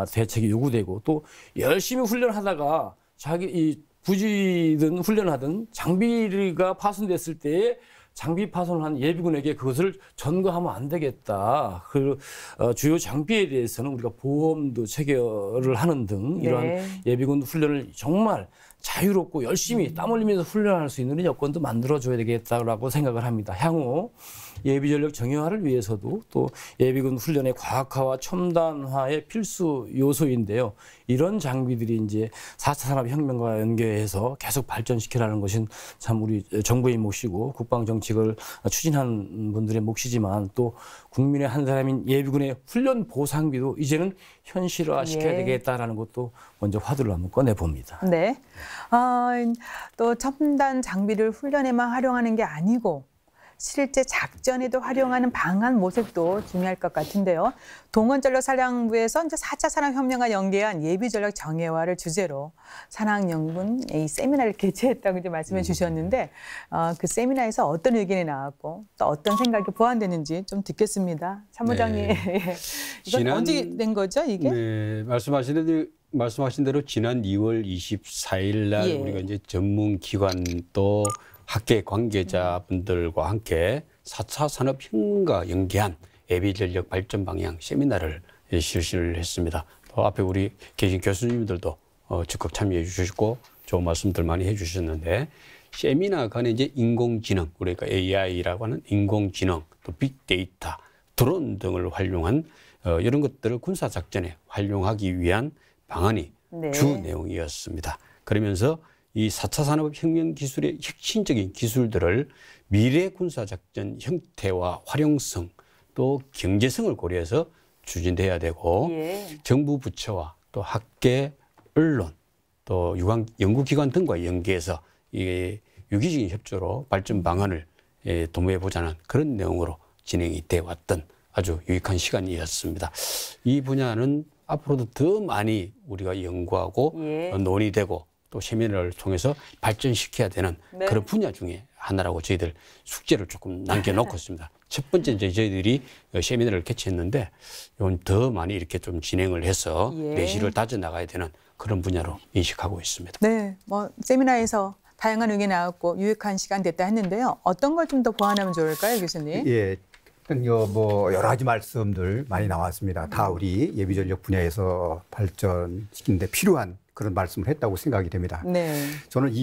대책이 요구되고 또 열심히 훈련하다가 자기 이 부지든 훈련하든 장비가 파손됐을 때에 장비 파손을 한 예비군에게 그것을 전가하면 안 되겠다. 그 주요 장비에 대해서는 우리가 보험도 체결을 하는 등 이러한 네. 예비군 훈련을 정말 자유롭고 열심히 땀 흘리면서 훈련할 수 있는 여건도 만들어줘야 되겠다고 생각을 합니다. 향후 예비전력 정예화를 위해서도 또 예비군 훈련의 과학화와 첨단화의 필수 요소인데요. 이런 장비들이 이제 4차 산업혁명과 연계해서 계속 발전시키라는 것은 참 우리 정부의 몫이고 국방정책을 추진하는 분들의 몫이지만 또 국민의 한 사람인 예비군의 훈련 보상비도 이제는 현실화시켜야 예. 되겠다라는 것도 먼저 화두를 한번 꺼내봅니다. 네. 또 첨단 장비를 훈련에만 활용하는 게 아니고 실제 작전에도 활용하는 방한 모색도 중요할 것 같은데요. 동원전력사령부에서 이제 4차 산업혁명과 연계한 예비전력 정예화를 주제로 산학연군 이 세미나를 개최했다고 이제 말씀해 주셨는데 그 세미나에서 어떤 의견이 나왔고 또 어떤 생각이 보완되는지 좀 듣겠습니다. 참모장님, 네. 이건 언제 된 거죠, 이게? 네, 말씀하신 대로 지난 2월 24일 날 예. 우리가 이제 전문 기관 또 학계 관계자분들과 함께 4차 산업혁명과 연계한 예비전력 발전 방향 세미나를 실시를 했습니다. 또 앞에 우리 계신 교수님들도 적극 참여해 주시고 좋은 말씀들 많이 해 주셨는데 세미나 간에 이제 인공지능, 우리가 AI라고 하는 인공지능, 또 빅데이터, 드론 등을 활용한 이런 것들을 군사작전에 활용하기 위한 방안이 네. 주 내용이었습니다. 그러면서 이 4차 산업혁명 기술의 혁신적인 기술들을 미래 군사작전 형태와 활용성 또 경제성을 고려해서 추진돼야 되고 예. 정부 부처와 또 학계, 언론, 또 연구기관 등과 연계해서 이 유기적인 협조로 발전 방안을 도모해 보자는 그런 내용으로 진행이 돼 왔던 아주 유익한 시간이었습니다. 이 분야는 앞으로도 더 많이 우리가 연구하고 예. 논의되고 또 세미나를 통해서 발전시켜야 되는 네. 그런 분야 중에 하나라고 저희들 숙제를 조금 남겨놓고 있습니다. 첫 번째 이제 저희들이 세미나를 개최했는데 이건 더 많이 이렇게 좀 진행을 해서 예. 내실을 다져 나가야 되는 그런 분야로 인식하고 있습니다. 네, 세미나에서 다양한 의견이 나왔고 유익한 시간 됐다 했는데요. 어떤 걸 좀 더 보완하면 좋을까요, 교수님? 예. 여러 가지 말씀들 많이 나왔습니다. 다 우리 예비전력 분야에서 발전시키는데 필요한 그런 말씀을 했다고 생각이 됩니다. 네. 저는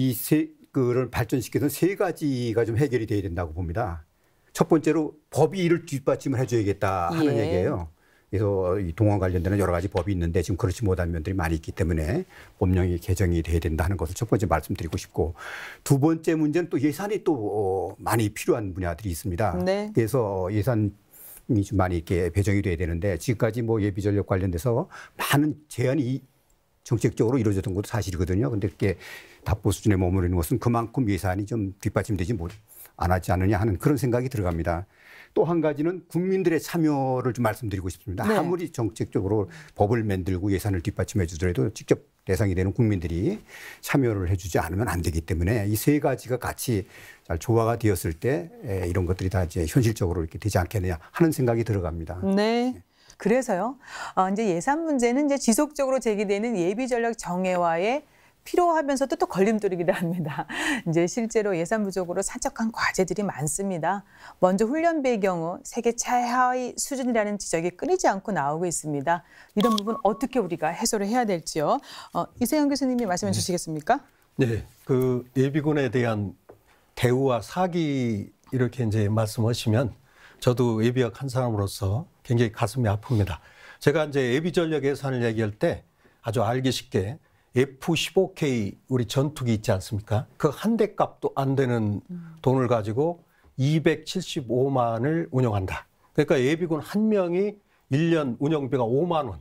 그를 발전시키던 세 가지가 좀 해결이 돼야 된다고 봅니다. 첫 번째로 법이 이를 뒷받침을 해줘야겠다 하는 예. 얘기예요. 그래서 이 동원 관련되는 여러 가지 법이 있는데 지금 그렇지 못한 면들이 많이 있기 때문에 법령이 개정이 돼야 된다 하는 것을 첫 번째 말씀드리고 싶고 두 번째 문제는 또 예산이 또 많이 필요한 분야들이 있습니다. 네. 그래서 예산이 좀 많이 이렇게 배정이 돼야 되는데 지금까지 예비전력 관련돼서 많은 제한이 정책적으로 이루어졌던 것도 사실이거든요. 그런데 이렇게 답보 수준에 머무르는 것은 그만큼 예산이 좀 뒷받침되지 안 하지 않느냐 하는 그런 생각이 들어갑니다. 또 한 가지는 국민들의 참여를 좀 말씀드리고 싶습니다. 네. 아무리 정책적으로 법을 만들고 예산을 뒷받침해 주더라도 직접 대상이 되는 국민들이 참여를 해주지 않으면 안 되기 때문에 이 세 가지가 같이 잘 조화가 되었을 때 이런 것들이 다 이제 현실적으로 이렇게 되지 않겠느냐 하는 생각이 들어갑니다. 네. 그래서요. 이제 예산 문제는 이제 지속적으로 제기되는 예비전력 정예화에 필요하면서도 또 걸림돌이기도 합니다. 이제 실제로 예산 부족으로 산적한 과제들이 많습니다. 먼저 훈련비의 경우 세계 최하위 수준이라는 지적이 끊이지 않고 나오고 있습니다. 이런 부분 어떻게 우리가 해소를 해야 될지요. 이세영 교수님이 말씀해 주시겠습니까? 네, 그 예비군에 대한 대우와 사기 이렇게 이제 말씀하시면 저도 예비역 한 사람으로서 굉장히 가슴이 아픕니다. 제가 이제 예비전력 예산을 얘기할 때 아주 알기 쉽게 F-15K 우리 전투기 있지 않습니까? 그 한 대 값도 안 되는 돈을 가지고 275만을 운영한다. 그러니까 예비군 한 명이 1년 운영비가 5만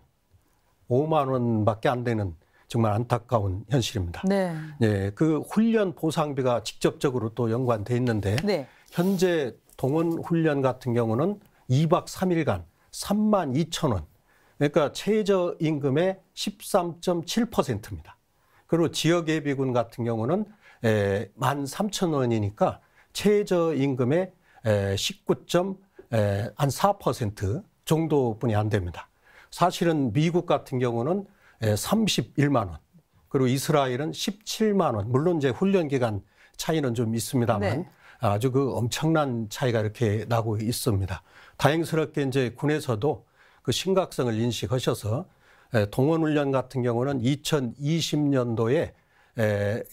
원밖에 안 되는 정말 안타까운 현실입니다. 네. 예, 그 훈련 보상비가 직접적으로 또 연관돼 있는데 네. 현재 동원 훈련 같은 경우는 2박 3일간 3만 2천 원. 그러니까 최저임금의 13.7%입니다. 그리고 지역예비군 같은 경우는 13,000원이니까 최저임금의 19.4% 정도뿐이 안 됩니다. 사실은 미국 같은 경우는 31만 원, 그리고 이스라엘은 17만 원. 물론 이제 훈련 기간 차이는 좀 있습니다만 네. 아주 그 엄청난 차이가 이렇게 나고 있습니다. 다행스럽게 이제 군에서도 그 심각성을 인식하셔서 동원 훈련 같은 경우는 2020년도에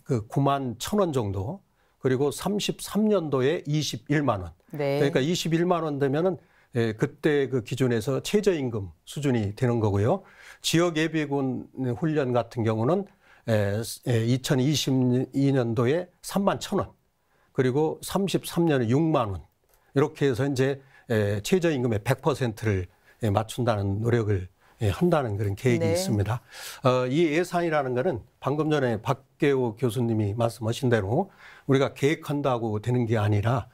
그 9만 1,000원 정도, 그리고 33년도에 21만 원. 네. 그러니까 21만 원 되면은 그때 그 기준에서 최저임금 수준이 되는 거고요. 지역 예비군 훈련 같은 경우는 2022년도에 3만 1,000원, 그리고 33년에 6만 원. 이렇게 해서 이제 최저임금의 100%를 맞춘다는 노력을 한다는 그런 계획이 네. 있습니다. 이 예산이라는 것은 방금 전에 박계호 교수님이 말씀하신 대로 우리가 계획한다고 되는 게 아니라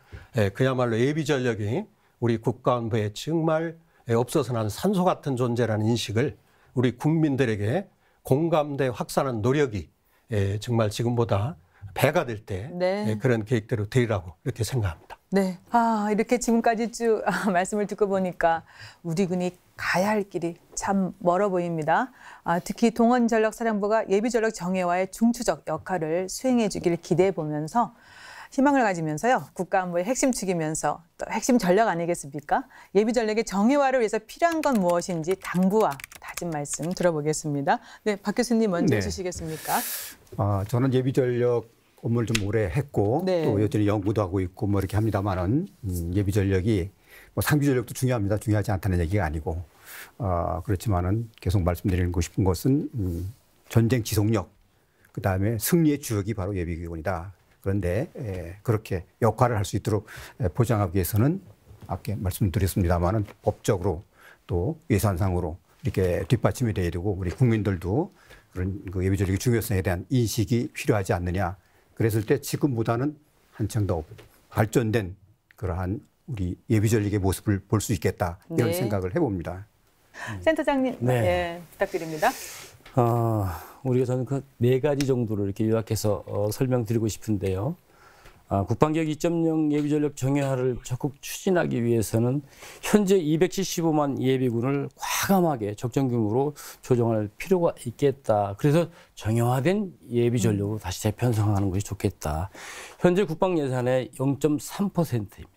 그야말로 예비전력이 우리 국가안보에 정말 없어서는 안 산소 같은 존재라는 인식을 우리 국민들에게 공감대 확산한 노력이 정말 지금보다 배가 될 때 네. 그런 계획대로 되리라고 이렇게 생각합니다. 네. 이렇게 지금까지 쭉 말씀을 듣고 보니까 우리 군이 가야 할 길이 참 멀어 보입니다. 특히 동원전력사령부가 예비전력 정예와의 중추적 역할을 수행해 주길 기대해 보면서 희망을 가지면서요. 국가안보의 핵심 축이면서 또 핵심 전력 아니겠습니까? 예비전력의 정예화를 위해서 필요한 건 무엇인지 당부와 다진 말씀 들어보겠습니다. 네, 박 교수님 먼저 해주시겠습니까? 저는 예비전력 업무를 좀 오래 했고 네. 또 여전히 연구도 하고 있고 뭐 이렇게 합니다만은 예비전력이 뭐 상비전력도 중요합니다. 중요하지 않다는 얘기가 아니고 그렇지만은 계속 말씀드리고 싶은 것은 전쟁 지속력, 그 다음에 승리의 주역이 바로 예비군이다. 그런데 그렇게 역할을 할 수 있도록 보장하기 위해서는 아까 말씀드렸습니다만은 법적으로 또 예산상으로 이렇게 뒷받침이 돼야 되고 우리 국민들도 그런 그 예비전력의 중요성에 대한 인식이 필요하지 않느냐. 그랬을 때 지금보다는 한층 더 발전된 그러한 우리 예비전력의 모습을 볼 수 있겠다. 이런 네. 생각을 해봅니다. 센터장님, 네. 예, 부탁드립니다. 우리가 저는 그 네 가지 정도를 이렇게 요약해서 설명드리고 싶은데요. 국방개혁 2.0 예비전력 정예화를 적극 추진하기 위해서는 현재 275만 예비군을 과감하게 적정 규모로 조정할 필요가 있겠다. 그래서 정예화된 예비전력으로 다시 재편성하는 것이 좋겠다. 현재 국방 예산의 0.3%입니다.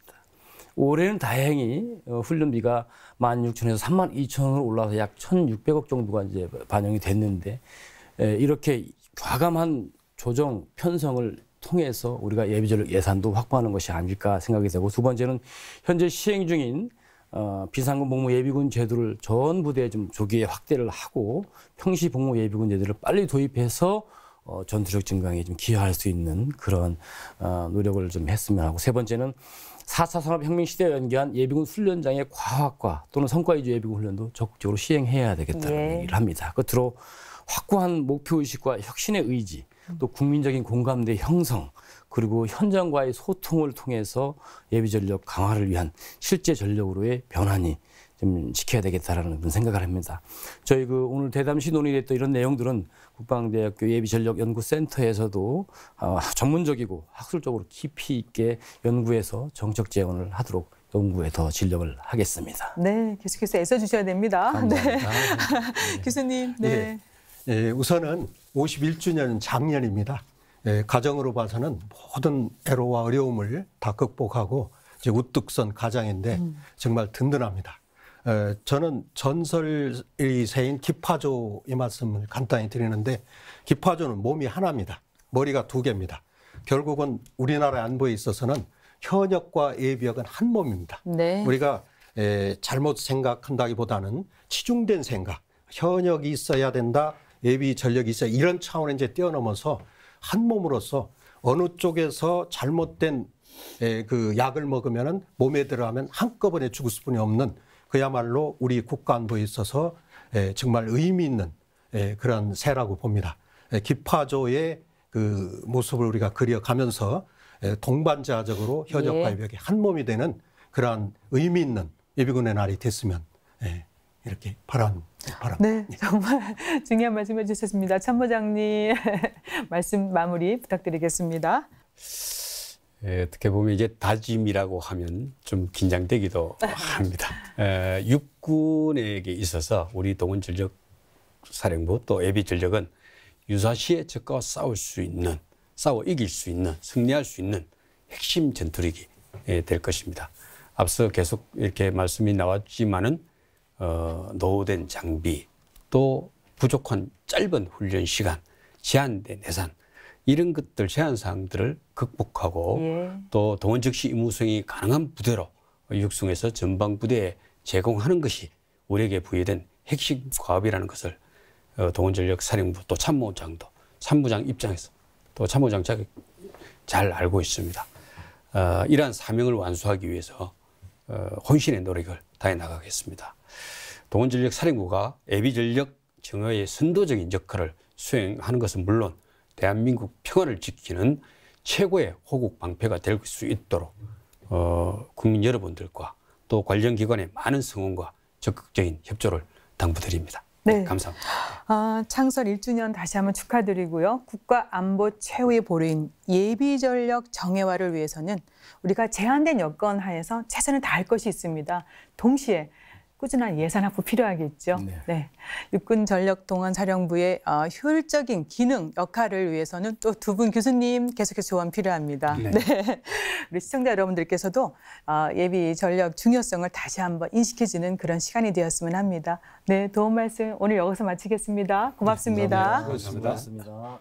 올해는 다행히 훈련비가 16,000에서 32,000원으로 올라서 약 1,600억 정도가 이제 반영이 됐는데 이렇게 과감한 조정 편성을 통해서 우리가 예비전력 예산도 확보하는 것이 아닐까 생각이 되고, 두 번째는 현재 시행 중인 비상근 복무 예비군 제도를 전 부대에 좀 조기에 확대를 하고 평시 복무 예비군 제도를 빨리 도입해서 전투력 증강에 좀 기여할 수 있는 그런 노력을 좀 했으면 하고, 세 번째는 4차 산업혁명 시대에 연계한 예비군 훈련장의 과학화 또는 성과 위주 예비군 훈련도 적극적으로 시행해야 되겠다는 얘기를 합니다. 끝으로 확고한 목표의식과 혁신의 의지, 또 국민적인 공감대 형성, 그리고 현장과의 소통을 통해서 예비전력 강화를 위한 실제 전력으로의 변환이 좀 지켜야 되겠다라는 그런 생각을 합니다. 저희 그 오늘 대담시 논의됐던 이런 내용들은 국방대학교 예비전력연구센터에서도 전문적이고 학술적으로 깊이 있게 연구해서 정책 제언을 하도록 연구에 더 진력을 하겠습니다. 네, 계속해서 애써주셔야 됩니다. 감사합니다. 네. 교수님, 네. 우선은 51주년은 작년입니다. 가정으로 봐서는 모든 애로와 어려움을 다 극복하고 이제 우뚝 선 가장인데 정말 든든합니다. 저는 전설의 새인 기파조 이 말씀을 간단히 드리는데, 기파조는 몸이 하나입니다. 머리가 두 개입니다. 결국은 우리나라 안보에 있어서는 현역과 예비역은 한 몸입니다. 네. 우리가 잘못 생각한다기보다는 치중된 생각, 현역이 있어야 된다, 예비 전력이 있어야 이런 차원을 이제 뛰어넘어서 한 몸으로서 어느 쪽에서 잘못된 그 약을 먹으면은 몸에 들어가면 한꺼번에 죽을 수뿐이 없는 그야말로 우리 국가 안보에 있어서 정말 의미 있는 그런 새라고 봅니다. 기파조의 그 모습을 우리가 그려가면서 동반자적으로 현역과 예비역이 한 몸이 되는 그러한 의미 있는 예비군의 날이 됐으면 이렇게 바랍니다. 네, 정말 중요한 말씀 해주셨습니다. 참모장님 말씀 마무리 부탁드리겠습니다. 어떻게 보면 이제 다짐이라고 하면 좀 긴장되기도 합니다. 육군에게 있어서 우리 동원전력사령부 또 예비전력은 유사시에 적과 싸울 수 있는, 싸워 이길 수 있는, 승리할 수 있는 핵심 전투력이 될 것입니다. 앞서 계속 이렇게 말씀이 나왔지만은 노후된 장비, 또 부족한 짧은 훈련 시간, 제한된 예산, 이런 것들 제한 사항들을 극복하고 또 동원 즉시 임무 수행이 가능한 부대로 육성해서 전방 부대에 제공하는 것이 우리에게 부여된 핵심 과업이라는 것을 동원전력 사령부 또 참모장도 참모장 입장에서 또 참모장 잘 알고 있습니다. 이러한 사명을 완수하기 위해서 혼신의 노력을 다해 나가겠습니다. 동원전력 사령부가 예비전력 정화의 선도적인 역할을 수행하는 것은 물론 대한민국 평화를 지키는 최고의 호국 방패가 될 수 있도록 국민 여러분들과 또 관련 기관의 많은 성원과 적극적인 협조를 당부드립니다. 네, 감사합니다. 창설 1주년 다시 한번 축하드리고요. 국가 안보 최후의 보루인 예비전력 정예화를 위해서는 우리가 제한된 여건 하에서 최선을 다할 것이 있습니다. 동시에 꾸준한 예산 확보 필요하겠죠. 네. 육군전력동원사령부의 효율적인 기능 역할을 위해서는 또 두 분 교수님 계속해서 조언 필요합니다. 네. 우리 시청자 여러분들께서도 예비 전력 중요성을 다시 한번 인식해주는 그런 시간이 되었으면 합니다. 네, 도움 말씀 오늘 여기서 마치겠습니다. 고맙습니다. 네, 고맙습니다.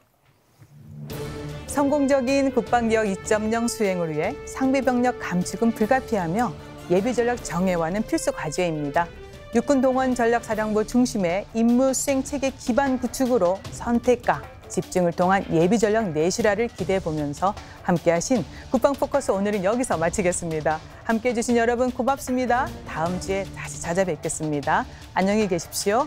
성공적인 국방개혁 2.0 수행을 위해 상비병력 감축은 불가피하며 예비전력 정예화는 필수 과제입니다. 육군동원전력사령부 중심의 임무 수행 체계 기반 구축으로 선택과 집중을 통한 예비전력 내실화를 기대해 보면서 함께하신 국방포커스 오늘은 여기서 마치겠습니다. 함께해 주신 여러분 고맙습니다. 다음 주에 다시 찾아뵙겠습니다. 안녕히 계십시오.